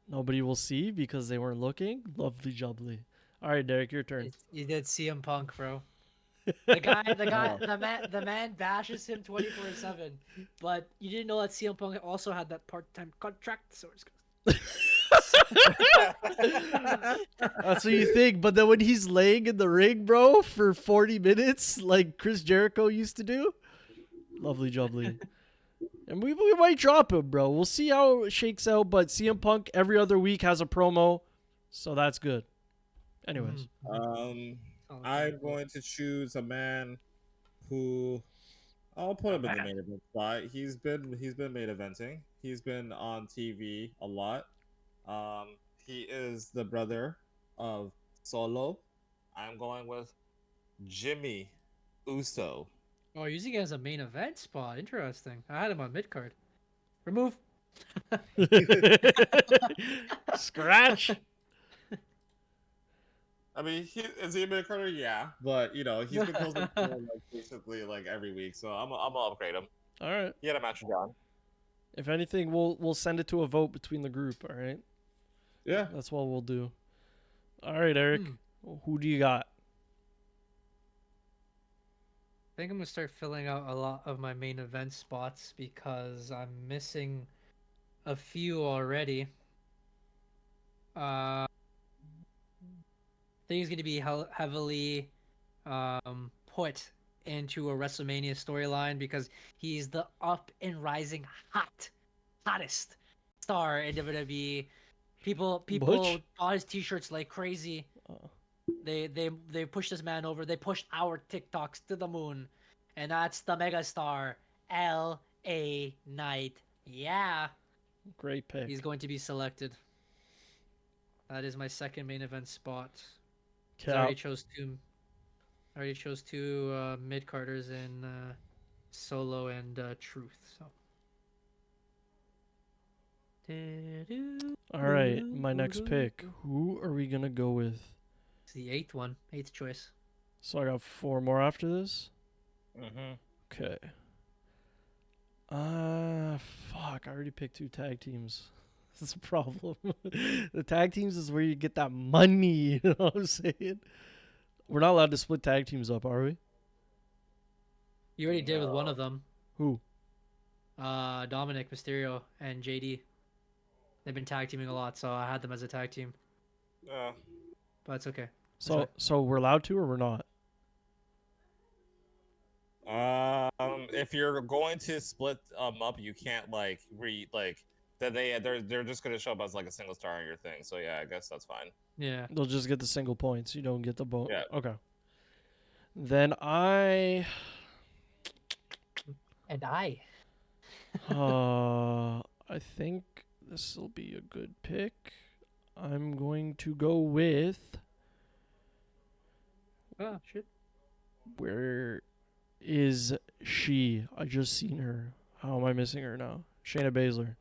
Nobody will see because they weren't looking. Lovely jubbly. All right, Derek, your turn. You did CM Punk, bro. The man bashes him 24/7. But you didn't know that CM Punk also had that part-time contract, so it's That's what you think. But then when he's laying in the ring, bro, for 40 minutes, like Chris Jericho used to do, lovely jubbly. And we might drop him, bro. We'll see how it shakes out. But CM Punk every other week has a promo, so that's good. Anyways. I'm going to choose a man who I'll put him in the main event spot. He's been main eventing. He's been on TV a lot. He is the brother of Solo. I'm going with Jimmy Uso. Oh, using it as a main event spot. Interesting. I had him on mid card. Remove. Scratch. I mean, is he a mid carder? Yeah, but you know he's been closing like basically like every week, so I'm gonna upgrade him. All right. He had a match with John. If anything, we'll send it to a vote between the group. All right. Yeah, That's what we'll do. All right, Eric. Who do you got? I think I'm gonna start filling out a lot of my main event spots because I'm missing a few already. I think he's gonna be heavily put into a WrestleMania storyline because he's the up and rising hottest star in WWE. People Butch? bought his t-shirts like crazy. They pushed this man over. They pushed our TikToks to the moon, and that's the megastar L.A. Knight. Yeah, Great pick. he's going to be selected. That is my second main event spot. I already chose two. I already chose two mid carders in Solo and Truth. So. All right, my next pick. Who are we gonna go with? It's the eighth choice. So I got 4 more after this. Mm-hmm. Okay. Fuck! I already picked 2 tag teams. That's a problem. The tag teams is where you get that money. You know what I'm saying? We're not allowed to split tag teams up, are we? You already did with one of them. Who? Dominic Mysterio and JD. They've been tag teaming a lot, so I had them as a tag team. But it's okay. So we're allowed to or we're not? If you're going to split up, you can't then they're just gonna show up as like a single star on your thing. So yeah, I guess that's fine. Yeah. They'll just get the single points. You don't get the bonus. Yeah. Okay. Then I think this will be a good pick. I'm going to go with Oh shit. where is she? I just seen her. How am I missing her now? Shayna Baszler.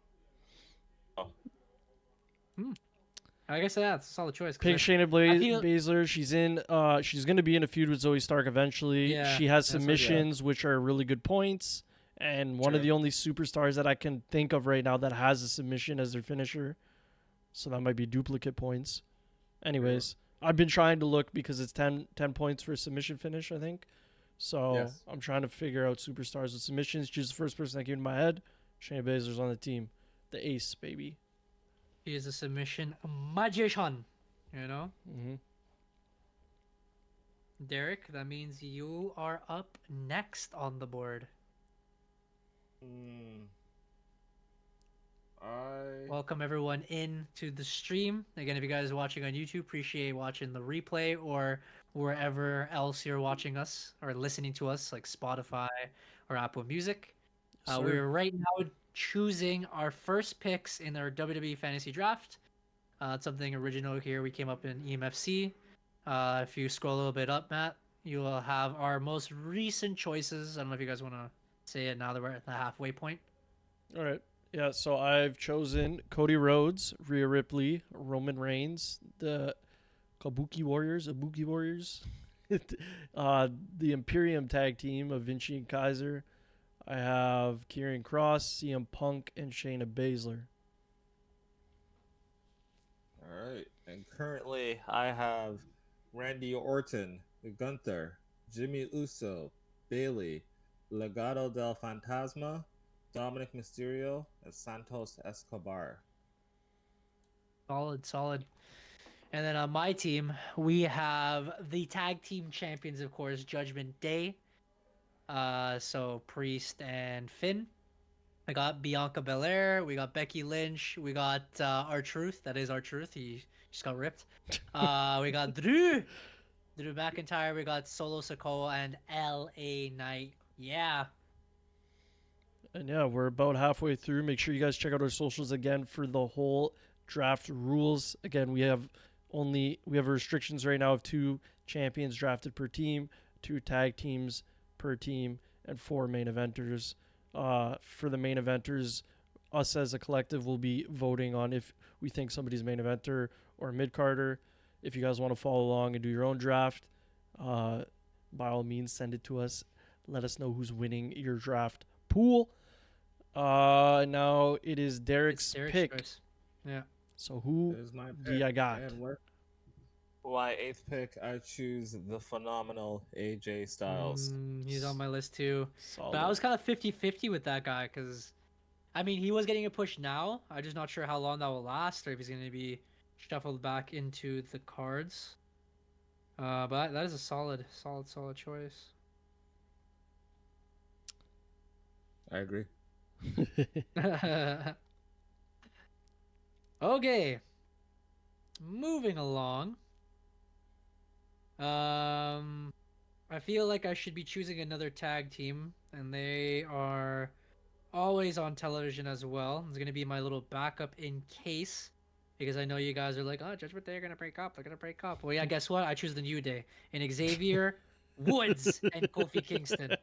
I guess that's a solid choice. Pick Shayna feel- Baszler. She's in. She's gonna be in a feud with Zoe Stark eventually. Yeah, she has that's what- submissions, which are really good points, and one of True. the only superstars that I can think of right now that has a submission as their finisher. So that might be duplicate points. Anyways, I've been trying to look because it's 10 points for a submission finish, I think. So Yes. I'm trying to figure out superstars with submissions. She's the first person that came in my head. Shayna Baszler's on the team. The ace, baby. He is a submission magician. You know, Mm-hmm. Derek. That means you are up next on the board. Welcome everyone in to the stream. Again, if you guys are watching on YouTube, appreciate watching the replay or wherever else you're watching us or listening to us, like Spotify or Apple Music. Sir. We're right now choosing our first picks in our WWE Fantasy Draft. It's something original here. We came up in EMFC. If you scroll a little bit up, Matt, you will have our most recent choices. I don't know if you guys want to say it now that we're at the halfway point. All right. Yeah, so I've chosen Cody Rhodes, Rhea Ripley, Roman Reigns, the Kabuki Warriors, the Imperium tag team of Vinci and Kaiser. I have Kieran Cross, CM Punk, and Shayna Baszler. All right. And currently, I have Randy Orton, Gunther, Jimmy Uso, Bailey, Legado del Fantasma, Dominic Mysterio, and Santos Escobar. Solid. And then on my team, we have the tag team champions, of course, Judgment Day. So Priest and Finn. I got Bianca Belair. We got Becky Lynch. We got R-Truth. That is R-Truth. He just got ripped. We got Drew McIntyre. We got Solo Sikoa and LA Knight. Yeah. And yeah, we're about halfway through. Make sure you guys check out our socials again for the whole draft rules. Again, we have restrictions right now of 2 champions drafted per team, 2 tag teams per team, and 4 main eventers. For the main eventers, us as a collective will be voting on if we think somebody's main eventer or mid-carder. If you guys want to follow along and do your own draft, by all means, send it to us. Let us know who's winning your draft pool. Now it is Derek's pick. Choice. Yeah. So who That is my do pick. I got? And my 8th pick, I choose the phenomenal AJ Styles. He's on my list too. Solid. But I was kind of 50-50 with that guy because, I mean, he was getting a push now. I'm just not sure how long that will last or if he's going to be shuffled back into the cards. But that is a solid choice. I agree. Okay. Moving along. I feel like I should be choosing another tag team, and they are always on television as well. It's gonna be my little backup in case, because I know you guys are like, oh, Judgment Day are gonna break up. They're gonna break up. Well, yeah, guess what? I choose the New Day and Xavier Woods and Kofi Kingston.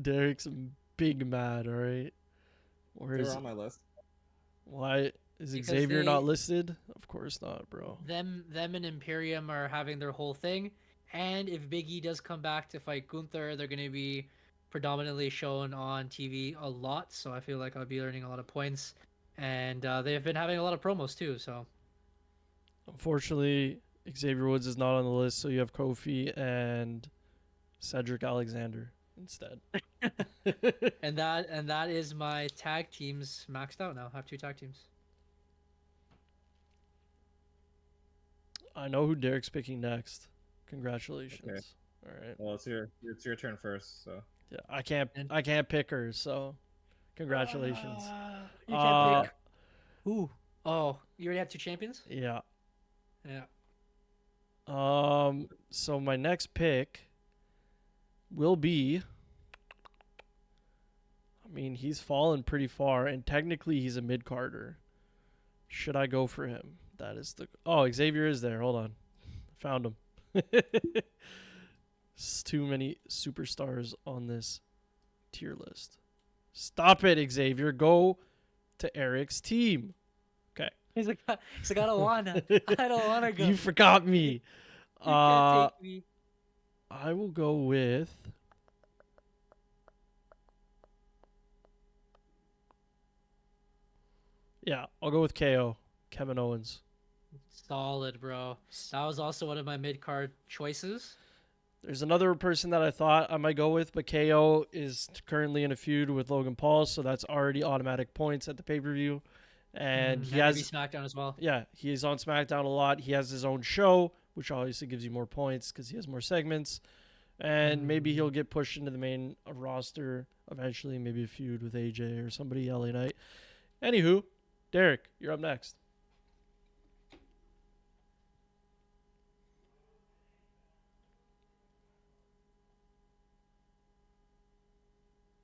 Derek's big mad, all right? Where They're is on my list. why is Because Xavier they- not listed? Of course not, bro. Them and Imperium are having their whole thing, and if Big E does come back to fight Gunther, they're gonna be predominantly shown on TV a lot. So I feel like I'll be earning a lot of points, and they've been having a lot of promos too. So Unfortunately, Xavier Woods is not on the list, so you have Kofi and Cedric Alexander instead. and that is my tag teams maxed out now. I have 2 tag teams. I know who Derek's picking next. Congratulations. Okay. All right. Well, it's your turn first. So Yeah, I can't pick her, so congratulations. You can't pick. Who? Oh, you already have 2 champions? Yeah. Yeah. So my next pick will be, I mean, he's fallen pretty far, and technically he's a mid-carder. Should I go for him? That is the... Oh, Xavier is there. Hold on. Found him. It's too many superstars on this tier list. Stop it, Xavier. Go to Eric's team. Okay. He's like, I don't wanna. I don't wanna go. You forgot me. You can't take me. I will go with... Yeah, I'll go with KO. Kevin Owens. Solid, bro. That was also one of my mid-card choices. There's another person that I thought I might go with, but KO is currently in a feud with Logan Paul, so that's already automatic points at the pay-per-view. And he has... maybe SmackDown as well. Yeah, he is on SmackDown a lot. He has his own show, which obviously gives you more points because he has more segments. And maybe he'll get pushed into the main roster eventually, maybe a feud with AJ or somebody, LA Knight. Anywho, Derek, you're up next.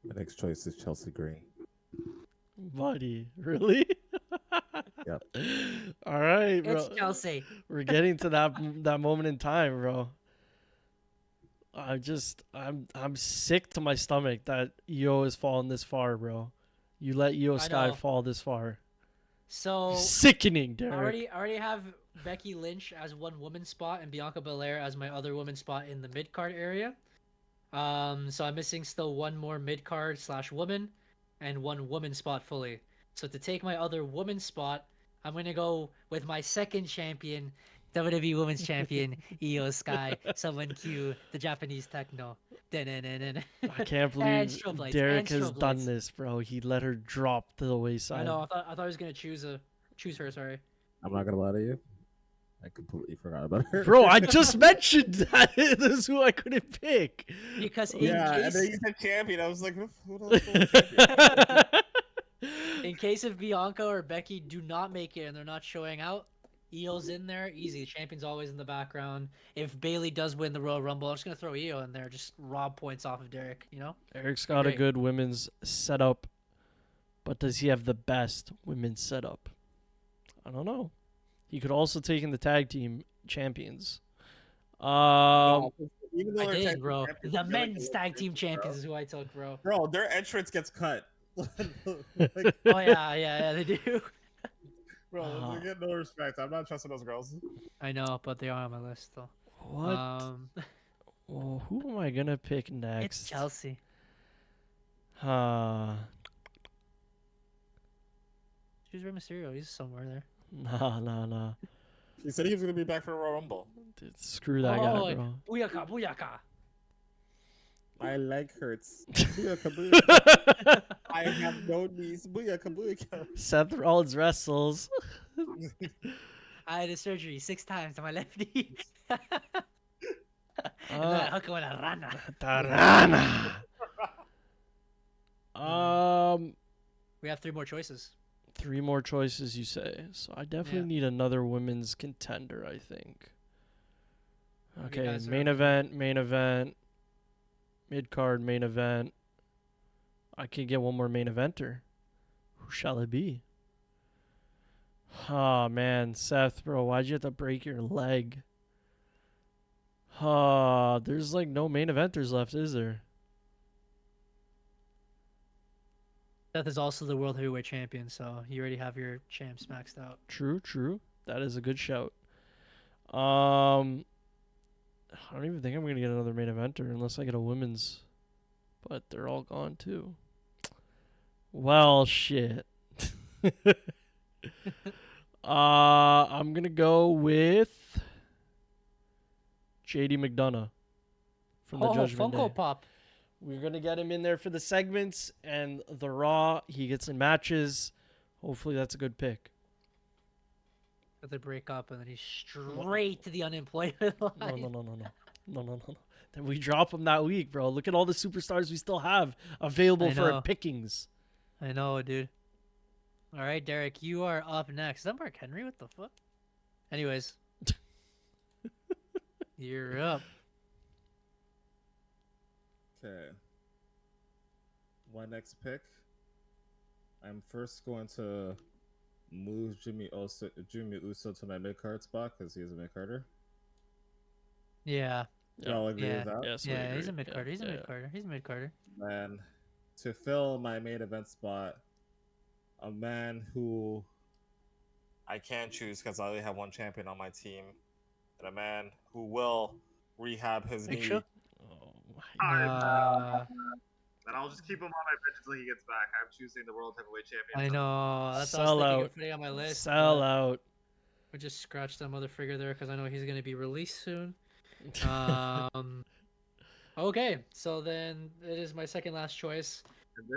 My next choice is Chelsea Green. Buddy, really? Yep. All right, bro. It's Chelsea. We're getting to that moment in time, bro. I'm sick to my stomach that EO has fallen this far, bro. You let EO I Sky know. fall this far. So Sickening, I Derek. already have Becky Lynch as one woman spot and Bianca Belair as my other woman spot in the mid card area. So I'm missing still one more mid card / woman, and one woman spot fully. So to take my other woman spot, I'm gonna go with my second champion, WWE Women's Champion Io Sky. Someone cue the Japanese techno. I can't And believe strobe lights, Derek and has strobe done lights. this, bro. He let her drop to the I wayside. know. I thought I was gonna choose her. Sorry. I'm not gonna lie to you. I completely forgot about her. Bro, I just mentioned that. This is who I couldn't pick. Because in Yeah, and case then you said champion. I was like, who else was champion? in case if Bianca or Becky do not make it and they're not showing out, Io's in there. Easy. The champion's always in the background. If Bailey does win the Royal Rumble, I'm just gonna throw Io in there, just rob points off of Derek. You know. Eric's got a Great. good women's setup, but does he have the best women's setup? I don't know. He could also take in the tag team champions. Even though I they're did, tag bro. champions, The they're like men's a tag team bro. champions is who I took, bro. Bro, their entrance gets cut. Like, Oh yeah, they do. bro, they get no respect. I'm not trusting those girls. I know, but they are on my list though. What? Well, who am I gonna pick next? It's Chelsea. Choose Rey Mysterio. He's somewhere there. Nah. He said he was gonna be back for a Royal Rumble. Dude, screw that guy, bro. Booyaka, booyaka. My leg hurts. Booyaka, booyaka. I have no knees. Booyaka, booyaka. Seth Rollins wrestles. I had a surgery 6 times on my left knee. And then I hook him with a rana. Tarana. We have 3 more choices. 3 more choices, you say. So I definitely need another women's contender, I think. Okay, guys are main event, mid-card, main event. I could get one more main eventer. Who shall it be? Oh, man. Seth, bro, why'd you have to break your leg? There's like no main eventers left, is there? Seth is also the World Heavyweight Champion, so you already have your champs maxed out. True. That is a good shout. I don't even think I'm going to get another main eventer unless I get a women's. But they're all gone too. Well, shit. I'm going to go with JD McDonough from the Judgment Funko Day. Pop. We're going to get him in there for the segments and the Raw. He gets in matches. Hopefully that's a good pick. They break up and then he's straight to the unemployment line. No. Then we drop him that week, bro. Look at all the superstars we still have available I for our know. pickings. I know, dude. All right, Derek, you are up next. Is that Mark Henry? What the fuck? Anyways. You're up. Okay. My next pick. I'm first going to move Jimmy Uso to my mid card spot because he's a mid carder. Yeah. Y'all agree Yeah. with that? Yes, we Yeah, agree. he's a mid carder. He's a Yeah. mid carder. He's a mid carder. And to fill my main event spot, a man who I can choose because I only have one champion on my team, and a man who will rehab his Big knee. Show? Oh my and I'll just keep him on my bench until he gets back. I'm choosing the World Heavyweight Champion. I know. That's what I Sell was thinking out. of putting on my list. Sell but out. We just scratch that mother figure there because I know he's going to be released soon. Okay, so then it is my second last choice.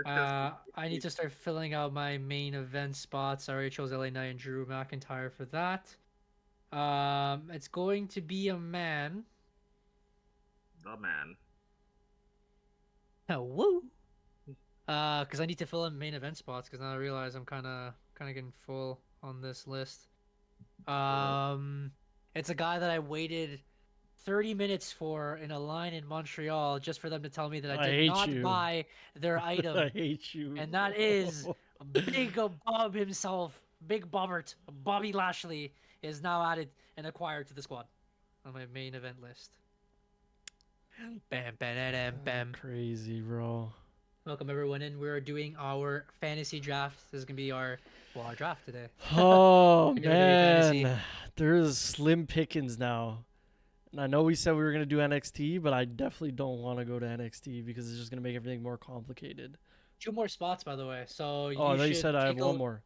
I need to start filling out my main event spots. I already chose LA Knight and Drew McIntyre for that. It's going to be a man. The man. Oh, woo! Because I need to fill in main event spots because now I realize I'm kind of kind of getting full on this list. It's a guy that I waited 30 minutes for in a line in Montreal just for them to tell me that I I did hate not you. buy their item. I hate you. And that is Big Bob himself, Big Bobbert, Bobby Lashley, is now added and acquired to the squad on my main event list. Bam, bam, bam, bam. Crazy, bro. Welcome everyone in. We're doing our fantasy draft. This is gonna be our draft today. Oh We're gonna do fantasy. man, there's slim pickings now. And I know we said we were gonna do NXT, but I definitely don't want to go to NXT because it's just gonna make everything more complicated. 2 more spots, by the way. So Oh, I thought you should said I have take one more.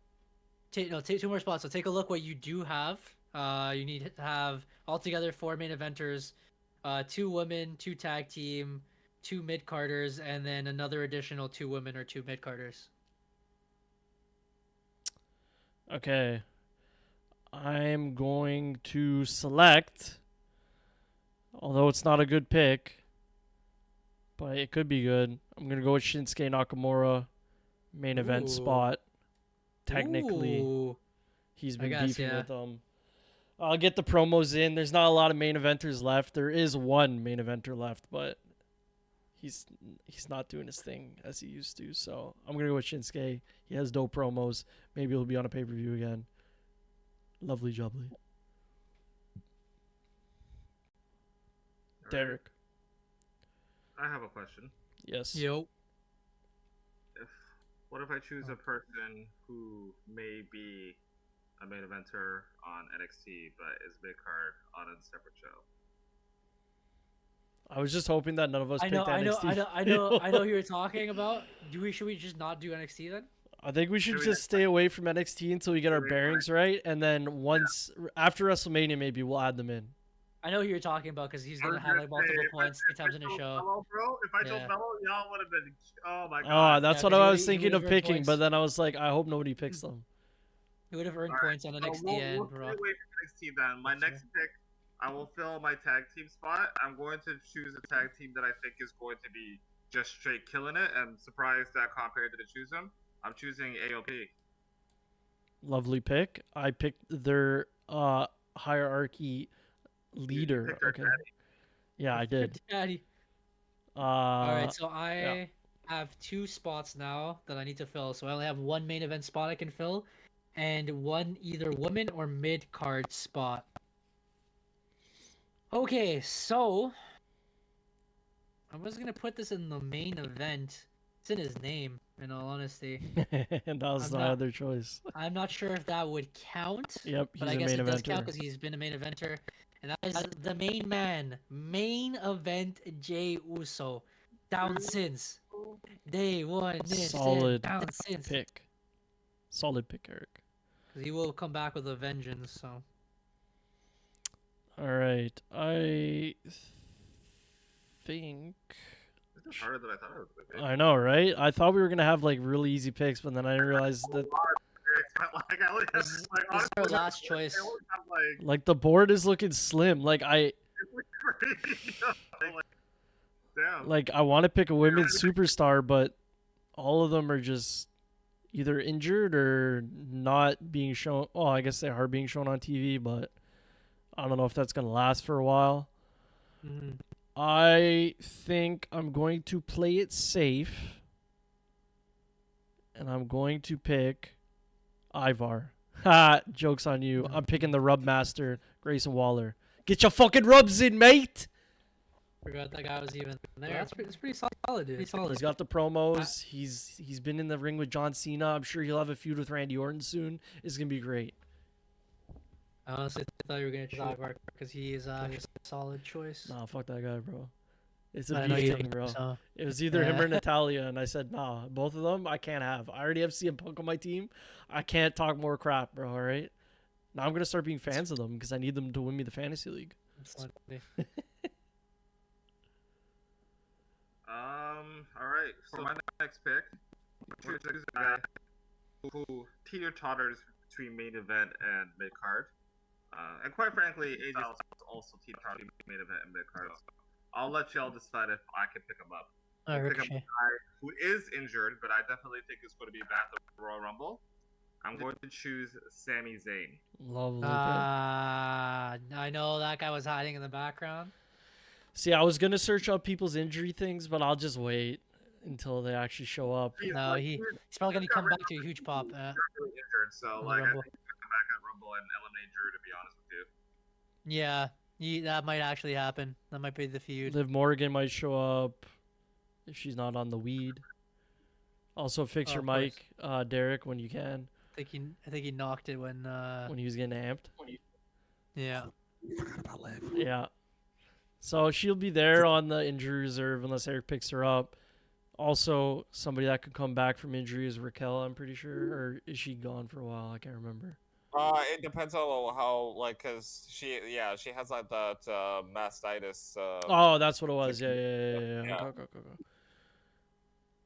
Take 2 more spots. So take a look what you do have. You need to have altogether 4 main eventers, 2 women, 2 tag team, 2 mid carders, and then another additional 2 women or 2 mid carders. Okay. I'm going to select, although it's not a good pick, but it could be good. I'm going to go with Shinsuke Nakamura, main event Ooh. spot. Technically, Ooh. he's I been guess, beefing yeah. with them. I'll get the promos in. There's not a lot of main eventers left. There is one main eventer left, but he's not doing his thing as he used to. So I'm going to go with Shinsuke. He has dope promos. Maybe he'll be on a pay-per-view again. Lovely jubbly. Derek. I have a question. Yes. Yo. What if I choose a person who may be a main eventer on NXT but is mid card on a separate show? I was just hoping that none of us I picked NXT. I know who you're talking about. Should we just not do NXT then? I think we should Maybe just stay away from NXT until we get our bearings right, and then after WrestleMania, maybe we'll add them in. I know who you're talking about because he's gonna have like multiple points 3 times in a show. Mello, bro, if I told Yeah. Mello, y'all would have been. Oh my Oh, god. that's Yeah, what 'cause I was he thinking of would've earned picking, points. but then I was like, I hope nobody picks them. He would have earned Alright, points on so NXT we'll and stay Raw. away from NXT then. My next pick, I will fill my tag team spot. I'm going to choose a tag team that I think is going to be just straight killing it. I'm surprised that Compare didn't choose them. I'm choosing AOP. Lovely pick. I picked their hierarchy leader. picked their Okay. daddy. Yeah, I did. Daddy. All right, so I have 2 spots now that I need to fill. So I only have 1 main event spot I can fill, and 1 either woman or mid card spot. Okay, so I was gonna put this in the main event. It's in his name, in all honesty. And that was I'm my not- other choice. I'm not sure if that would count. Yep, he's But I a guess main it does count eventer. because he's been a main eventer. And that is the main man. Main event Jay Uso. Down since day 1. Solid Down since. Pick. Solid pick, Eric. 'Cause he will come back with a vengeance, so. All right. I think. This is harder than I thought it was going to be. I know, right? I thought we were gonna have like really easy picks, but then I didn't realize that Like, I only have, This is like, our honestly, last I choice. only have, like, like the board is looking slim. Like like, damn. I want to pick a women's superstar, but all of them are just either injured or not being shown. Oh, I guess they are being shown on TV, but I don't know if that's gonna last for a while. Mhm. I think I'm going to play it safe, and I'm going to pick Ivar. Ha! Joke's on you. I'm picking the Rub Master, Grayson Waller. Get your fucking rubs in, mate! Forgot that guy was even there. That's pretty solid, dude. Pretty solid. He's got the promos. He's been in the ring with John Cena. I'm sure he'll have a feud with Randy Orton soon. It's gonna be great. I honestly thought you were gonna choose Ivar because he is a solid choice. Nah, fuck that guy, bro. It's But a I know beef you thing, don't, bro. so- It was either him or Yeah. Natalia, and I said, nah, both of them I can't have. I already have CM Punk on my team. I can't talk more crap, bro, all right? Now I'm going to start being fans of them because I need them to win me the fantasy league. Funny. All right. So my next pick, choose a guy who teeter totters between main event and mid card, and quite frankly, AJ Styles also teeter totters between main event and mid card. So I'll let y'all decide if I can pick him up. Pick up a Ricochet. guy who is injured, but I definitely think is going to be back at the Royal Rumble. I'm going to choose Sami Zayn. Lovely pick. I know that guy was hiding in the background. See, I was gonna search up people's injury things, but I'll just wait until they actually show up. No, he's probably gonna come back to a huge pop. Really injured, so on the like I Rumble. think he's gonna come back at Rumble and eliminate Drew. To be honest with you. Yeah, that might actually happen. That might be the feud. Liv Morgan might show up if she's not on the weed. Also, fix Oh, your of course. mic, Derek, when you can. I think he knocked it when When he was getting amped. yeah. We forgot about Liv. Yeah. So she'll be there on the injury reserve unless Eric picks her up. Also, somebody that could come back from injury is Raquel, I'm pretty sure. Or is she gone for a while? I can't remember. It depends on how like, cause she has like that mastitis. Oh, that's what it was. Yeah. Yeah. Go.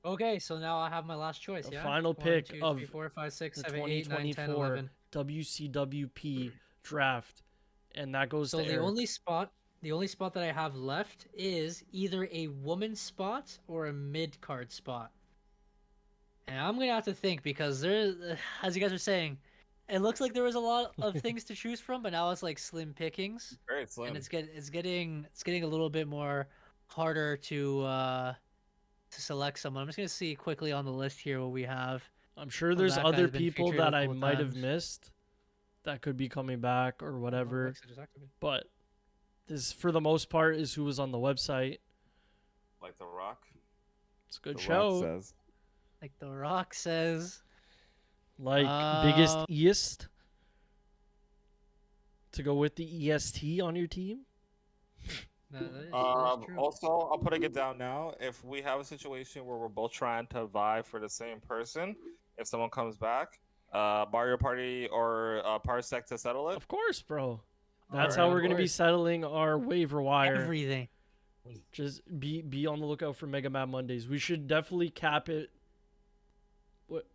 Okay, so now I have my last choice. The Yeah. final 1, pick 2, of 3, 4, 5, 6, The 7, 8, 9, 10, 2024 11. WCWp draft. And that goes So to the Eric. only spot that I have left is either a woman spot or a mid card spot. And I'm gonna have to think because there, as you guys were saying, it looks like there was a lot of things to choose from, but now it's like slim pickings, Very slim. and it's getting a little bit more harder to select someone. I'm just gonna see quickly on the list here what we have. I'm sure there's that other guy's been people featured a that I couple might have times. missed that could be coming back or whatever. Alexa just activated. But this, for the most part, is who was on the website. Like The Rock. It's a good The show. Rock says. Like The Rock says. Like biggest EST to go with the EST on your team. No, that is true. Also, I'm putting it down now. If we have a situation where we're both trying to vie for the same person, if someone comes back, Mario Party or Parsec to settle it. Of course, bro. That's Alright, how of we're going to be course. settling our waiver wire. Everything. Just be on the lookout for Mega Man Mondays. We should definitely cap it.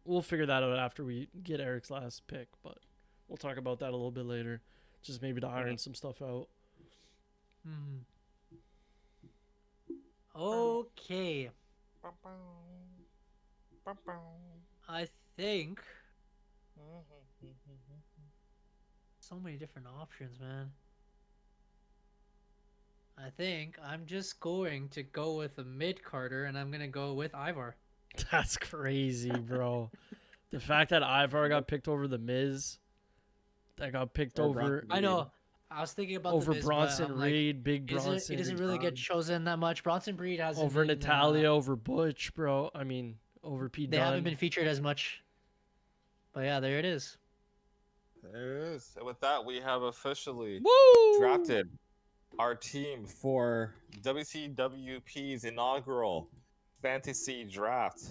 We'll figure that out after we get Eric's last pick, but we'll talk about that a little bit later. Just maybe to iron some stuff out. Mhm. Okay. I think so many different options, man. I think I'm just going to go with a mid Carter, and I'm gonna go with Ivar. That's crazy, bro. The fact that Ivar got picked over the Miz, that got picked Or over Bronson I know. I was thinking about over the Miz, but Bronson I'm like, Reed, Big he Bronson, doesn't really get chosen that much. Bronson Breed hasn't over been, Natalia, over Butch, bro. I mean, over Pete they Dunne. haven't been featured as much. But yeah, there it is. There it is. And with that, we have officially Woo! drafted our team for WCWP's inaugural fantasy draft.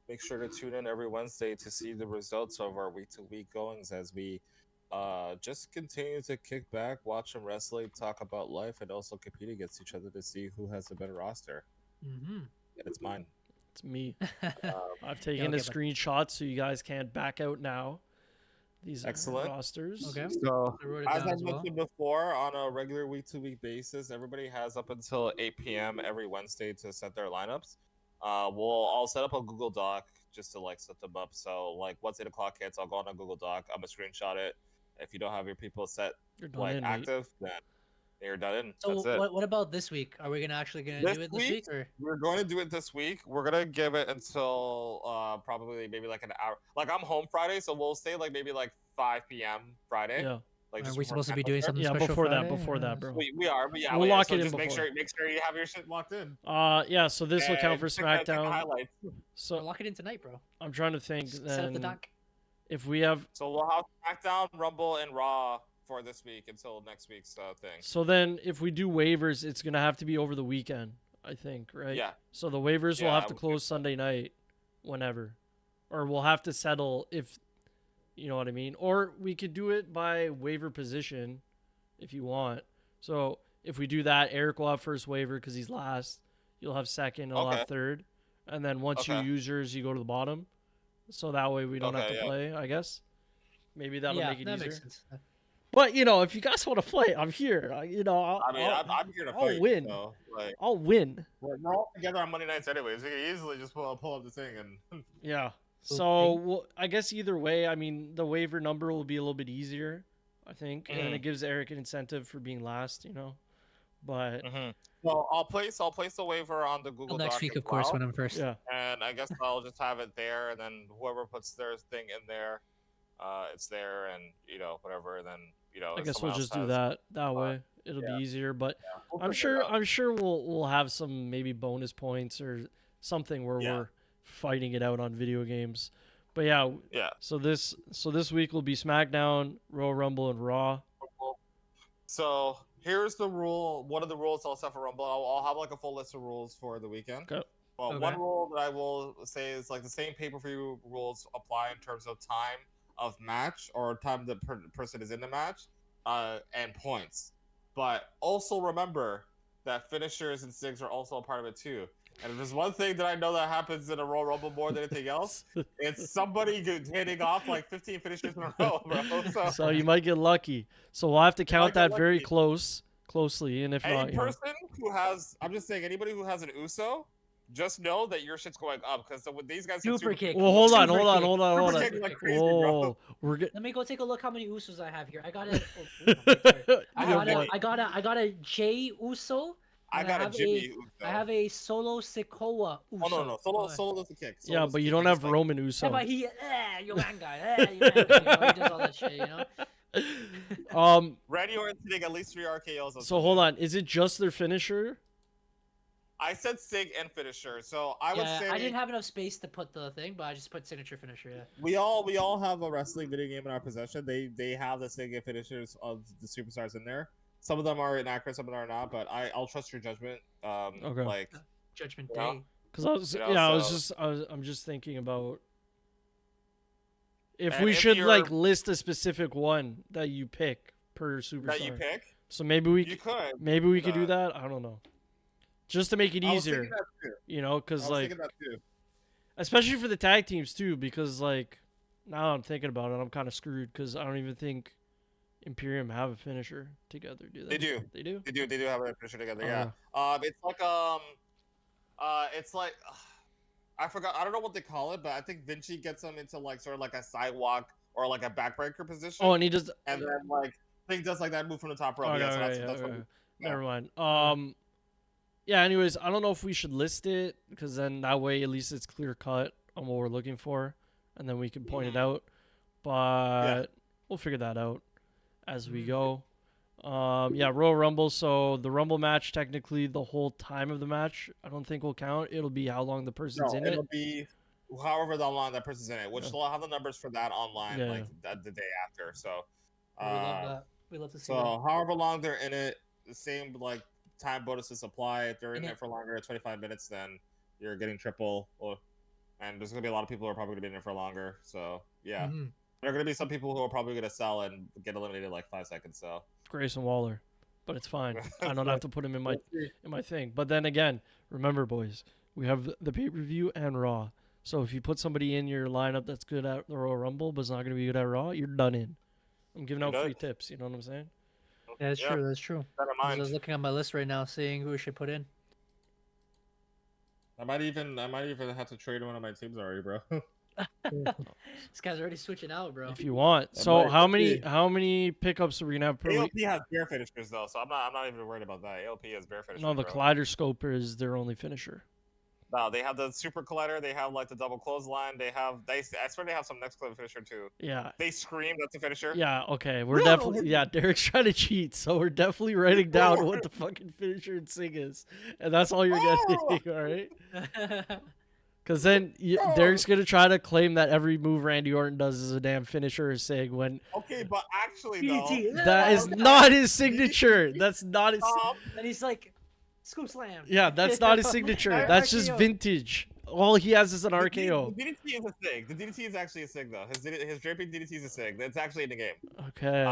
Make sure to tune in every Wednesday to see the results of our week-to-week goings as we just continue to kick back, watch them wrestling, talk about life, and also compete against each other to see who has a better roster. Mm-hmm. And it's mine. It's me. Um, I've taken a okay, but- screenshot so you guys can't back out now. These Excellent. are rosters. Okay. So, I wrote it as down I as well. mentioned before, on a regular week-to-week basis, everybody has up until 8 p.m. every Wednesday to set their lineups. I'll set up a Google Doc just to like set them up. So like once 8 o'clock hits, I'll go on a Google Doc. I'm gonna screenshot it. If you don't have your people set You're done like in, mate. active, then you're done in. So That's it. what about this week? Are we gonna actually do it this week or? We're going to do it this week. We're gonna give it until probably maybe like an hour. Like I'm home Friday, so we'll stay like maybe like 5 p.m. Friday. Yeah. Like Are just we before supposed to be Canada doing starts. something Yeah, special before Friday? that, bro. We are, but yeah, We'll lock so it in just before. make sure you have your shit locked in. Yeah, so this will count for And check the SmackDown. highlights. We'll So lock it in tonight, bro. I'm trying to think Set up the then doc. if we have So we'll have SmackDown, Rumble, and Raw for this week until next week's thing. so then if we do waivers, it's gonna have to be over the weekend, I think, right? Yeah. So the waivers will Yeah, have I to would close Sunday night, whenever, or we'll have to settle if, you know what I mean. Or we could do it by waiver position, if you want. So if we do that, Eric will have first waiver because he's last. You'll have second, and I'll Okay. have third, and then once you Okay. use yours, you go to the bottom. So that way we don't have Okay, to yeah. play. I guess. Maybe that'll Yeah, make it that easier. makes sense. But you know, if you guys want to play, I'm here. I mean, I'm here to I'll fight. win. So, like, I'll win. we're all together on Monday nights anyways. We can easily just pull up the thing and Yeah. So well, I guess either way, I mean, the waiver number will be a little bit easier, I think, and it gives Eric an incentive for being last, you know. But Well, I'll place the waiver on the Google next Doc week, as of course, well, when I'm first. yeah, and I guess I'll just have it there, and then whoever puts their thing in there, it's there, and whatever. And then I if guess someone we'll else just do has, that way. It'll be easier, but we'll I'm figure it sure we'll have some maybe bonus points or something where we're fighting it out on video games. But yeah. So this week will be SmackDown, Royal Rumble, and Raw. So here's the rule. One of the rules I'll set for Rumble. I'll have like a full list of rules for the weekend. Okay. Well, one rule that I will say is like the same pay-per-view rules apply in terms of time of match or time the person is in the match, and points. But also remember that finishers and SIGs are also a part of it too. And if there's one thing that I know that happens in a Royal Rumble more than anything else, it's somebody hitting off like 15 finishers in a row, bro. So you might get lucky. So we'll have to count that very closely, and if any person who has, I'm just saying, anybody who has an USO, just know that your shit's going up because these guys super kick. Well, hold on. Like crazy, bro. Let me go take a look how many Usos I have here. I got a I got a Jay Uso. I got a Jimmy Uso. I have a Solo Sikoa Uso. Oh no, Solo does the kick. Yeah, but you don't have Roman Uso. Yeah, but he, you man guy, you man guy. He does all that shit, you know. Randy Orton's hitting at least 3 RKOs. So hold on, is it just their finisher? I said SIG and finisher, so I would say I didn't have enough space to put the thing, but I just put signature finisher. Yeah. We all have a wrestling video game in our possession. They have the SIG and finishers of the superstars in there. Some of them are inaccurate, some of them are not. But I'll trust your judgment. Okay. Like Judgment Day. Because I'm just thinking about if we should like list a specific one that you pick per superstar. That you pick. So maybe we could do that. I don't know. Just to make it easier, you know, because like, especially for the tag teams too, because like, now I'm thinking about it, I'm kind of screwed because I don't even think Imperium have a finisher together, do they? They do. They do. They do have a finisher together. Yeah. It's like I forgot. I don't know what they call it, but I think Vinci gets them into like sort of like a sidewalk or like a backbreaker position. Oh, and he does. And then like Thing does like that move from the top rope. Never mind. Yeah, anyways, I don't know if we should list it because then that way at least it's clear cut on what we're looking for and then we can point it out. But we'll figure that out as we go. Royal Rumble. So the Rumble match, technically the whole time of the match, I don't think will count. It'll be how long the person's in it. It'll be however long that person's in it, which they'll have the numbers for that online like the day after. So we love that. We love to see that. So however long they're in it, the same like time bonuses apply. If they're in there for longer, 25 minutes, then you're getting triple. And there's gonna be a lot of people who are probably gonna be in there for longer. So yeah, there are gonna be some people who are probably gonna sell and get eliminated in like 5 seconds. So Grayson Waller, but it's fine. I don't have to put him in my thing. But then again, remember, boys, we have the pay-per-view and Raw. So if you put somebody in your lineup that's good at the Royal Rumble but is not gonna be good at Raw, you're done in. I'm giving out free tips. You know what I'm saying? Yeah, that's true. That's true. I was looking at my list right now, seeing who we should put in. I might even have to trade one of my teams already, bro. This guy's already switching out, bro. If you want. So how many pickups are we gonna have per week? AOP has bare finishers though, so I'm not even worried about that. AOP has bare finishers. No, the Kaleidoscope is their only finisher. No, they have the Super Collider. They have like the double clothesline. I swear they have some next level finisher too. Yeah. They scream. That's a finisher. Yeah. Okay. We're definitely. Yeah. Derek's trying to cheat, so we're definitely writing down what the fucking finisher and SIG is, and that's all you're getting. All right. Because then Derek's gonna try to claim that every move Randy Orton does is a damn finisher or SIG when. Okay, but actually though, that is not his signature. That's not his. And he's like. Scoop slam. Yeah, that's not his signature. That's just vintage. All he has is an RKO. The DDT is a SIG. The DDT is actually a SIG though. His draping DDT is a SIG. That's actually in the game. Okay.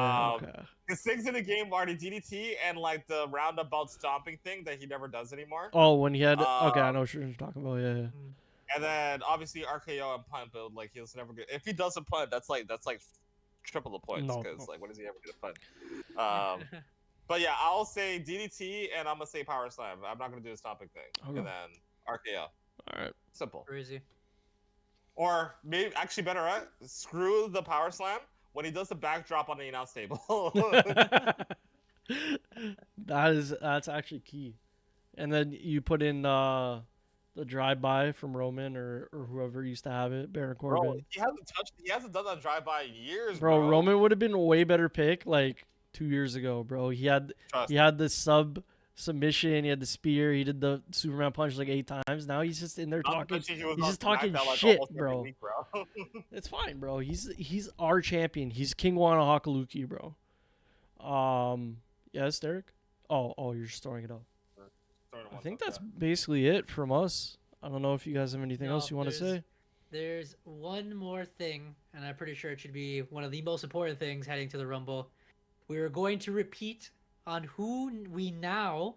The SIGs in the game are the DDT and like the roundabout stomping thing that he never does anymore. Oh, when he had. Okay, I know what you're talking about. Yeah. And then obviously RKO and punt build. Like he'll never get. If he does a punt, that's like triple the points because like when does he ever get a punt? But yeah, I'll say DDT and I'm gonna say Power Slam. I'm not gonna do this topic thing. Okay. And then RKO. All right. Simple. Crazy. Or maybe actually better yet, screw the power slam when he does the backdrop on the announce table. That's actually key. And then you put in the drive by from Roman or whoever used to have it, Baron Bro, Corbin. he hasn't done that drive by in years, Bro, bro. Roman would have been a way better pick like 2 years ago, bro. He had the submission, he had the spear, he did the Superman punch like 8 times. Now he's just in there talking. He's just talking shit, bro. Week, bro. It's fine, bro. He's our champion. He's King Wana Hakaluki, bro. Yes, Derek. Oh, you're just throwing it up. I think that's basically it from us. I don't know if you guys have anything else you want to say. There's one more thing, and I'm pretty sure it should be one of the most important things heading to the Rumble. We are going to repeat on who we now.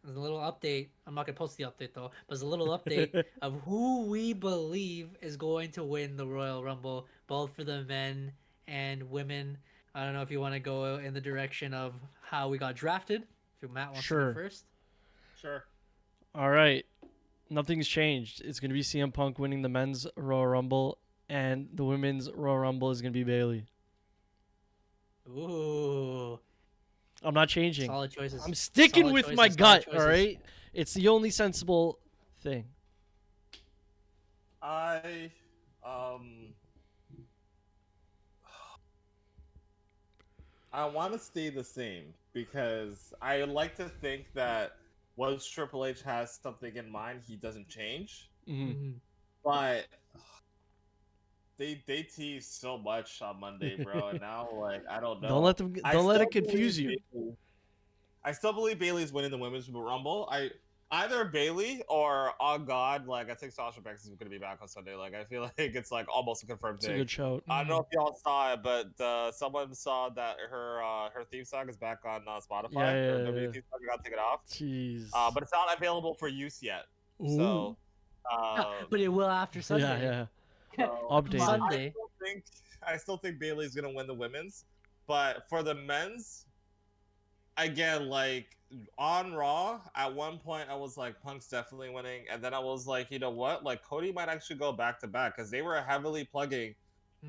There's a little update. I'm not gonna post the update though, but there's a little update of who we believe is going to win the Royal Rumble, both for the men and women. I don't know if you want to go in the direction of how we got drafted. If Matt wants to go first. Sure. All right. Nothing's changed. It's going to be CM Punk winning the men's Royal Rumble, and the women's Royal Rumble is going to be Bayley. Ooh. I'm not changing. Solid choices. I'm sticking with my gut, all right? It's the only sensible thing. I want to stay the same because I like to think that once Triple H has something in mind, he doesn't change. Mm-hmm. But they tease so much on Monday, bro, and now like I don't know. Don't let it confuse you. I still believe Bayley's winning the women's Rumble. Either Bayley or on God, like I think Sasha Banks is going to be back on Sunday. Like I feel like it's like almost a confirmed thing. It's a good shout. I don't know if y'all saw it, but someone saw that her theme song is back on Spotify. Her WWE theme song got taken off. Jeez. But it's not available for use yet. Ooh. So. But it will after Sunday. Yeah. So, Updated. Sunday. I still think Bayley's gonna win the women's, but for the men's, again, like on Raw, at one point I was like, Punk's definitely winning, and then I was like, you know what? Like Cody might actually go back to back because they were heavily plugging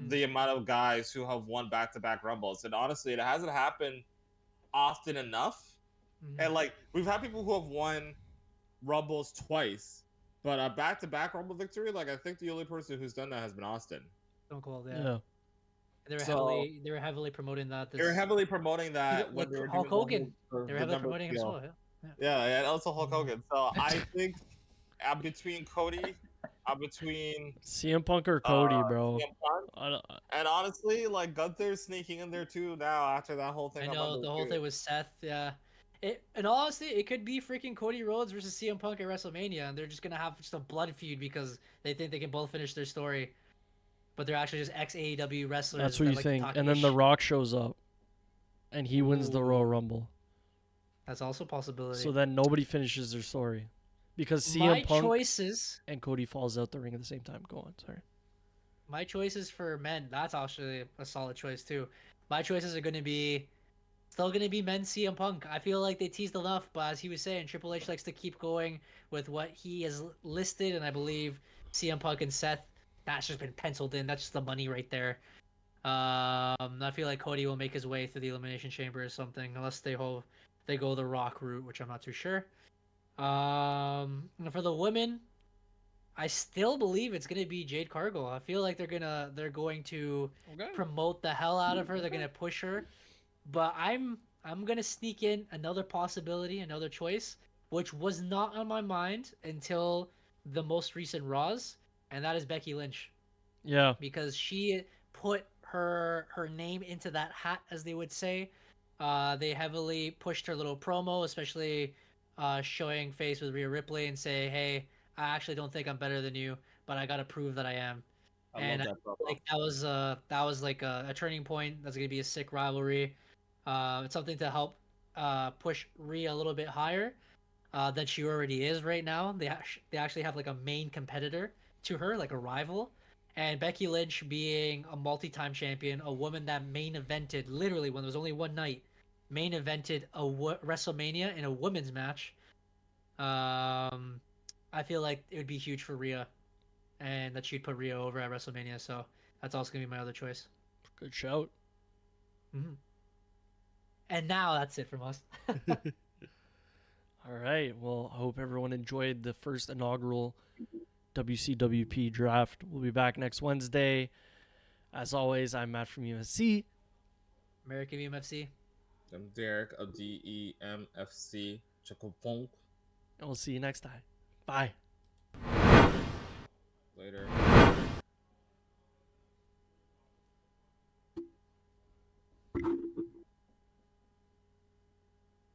the amount of guys who have won back-to-back Rumbles, and honestly, it hasn't happened often enough. And like we've had people who have won Rumbles twice. But a back-to-back Rumble victory, like I think the only person who's done that has been Austin. Stone Cold, Yeah. They were heavily promoting that. They were heavily promoting that when they were Hulk doing Hogan. They were heavily promoting him as well. Yeah, and also Hulk Hogan. So I think I'm between Cody, I'm between CM Punk or Cody, bro. CM Punk. And honestly, like Gunther's sneaking in there too now after that whole thing. I know the whole thing with Seth. Yeah. And honestly, it could be freaking Cody Rhodes versus CM Punk at WrestleMania, and they're just gonna have just a blood feud because they think they can both finish their story, but they're actually just ex-AEW wrestlers. That's what you think. And then The Rock shows up, and he wins the Royal Rumble. That's also a possibility. So then nobody finishes their story, because CM Punk and Cody falls out the ring at the same time. Go on, sorry. My choices for men, that's actually a solid choice too. My choices are going to be still going to be men CM Punk. I feel like they teased enough, but as he was saying, Triple H likes to keep going with what he has listed, and I believe CM Punk and Seth, that's just been penciled in. That's just the money right there. I feel like Cody will make his way through the Elimination Chamber or something, unless they go the Rock route, which I'm not too sure. And for the women, I still believe it's gonna be Jade Cargill. I feel like they're going to promote the hell out of her. They're gonna push her. But I'm gonna sneak in another possibility, another choice, which was not on my mind until the most recent Raws, and that is Becky Lynch. Yeah. Because she put her name into that hat, as they would say. They heavily pushed her little promo, especially showing face with Rhea Ripley and say, "Hey, I actually don't think I'm better than you, but I gotta prove that I am." And that was like a turning point. That's gonna be a sick rivalry. It's something to help push Rhea a little bit higher than she already is right now. They actually have like a main competitor to her, like a rival. And Becky Lynch being a multi-time champion, a woman that main evented, literally when there was only one night, main evented a WrestleMania in a women's match. I feel like it would be huge for Rhea. and that she'd put Rio over at WrestleMania. So that's also gonna be my other choice. Good shout. Mm-hmm. And now that's it from us. All right. Well, I hope everyone enjoyed the first inaugural WCWp draft. We'll be back next Wednesday. As always, I'm Matt from EMFC. American EMFC. I'm Derek of DEMFC. Chocopong. And we'll see you next time. Bye. Later.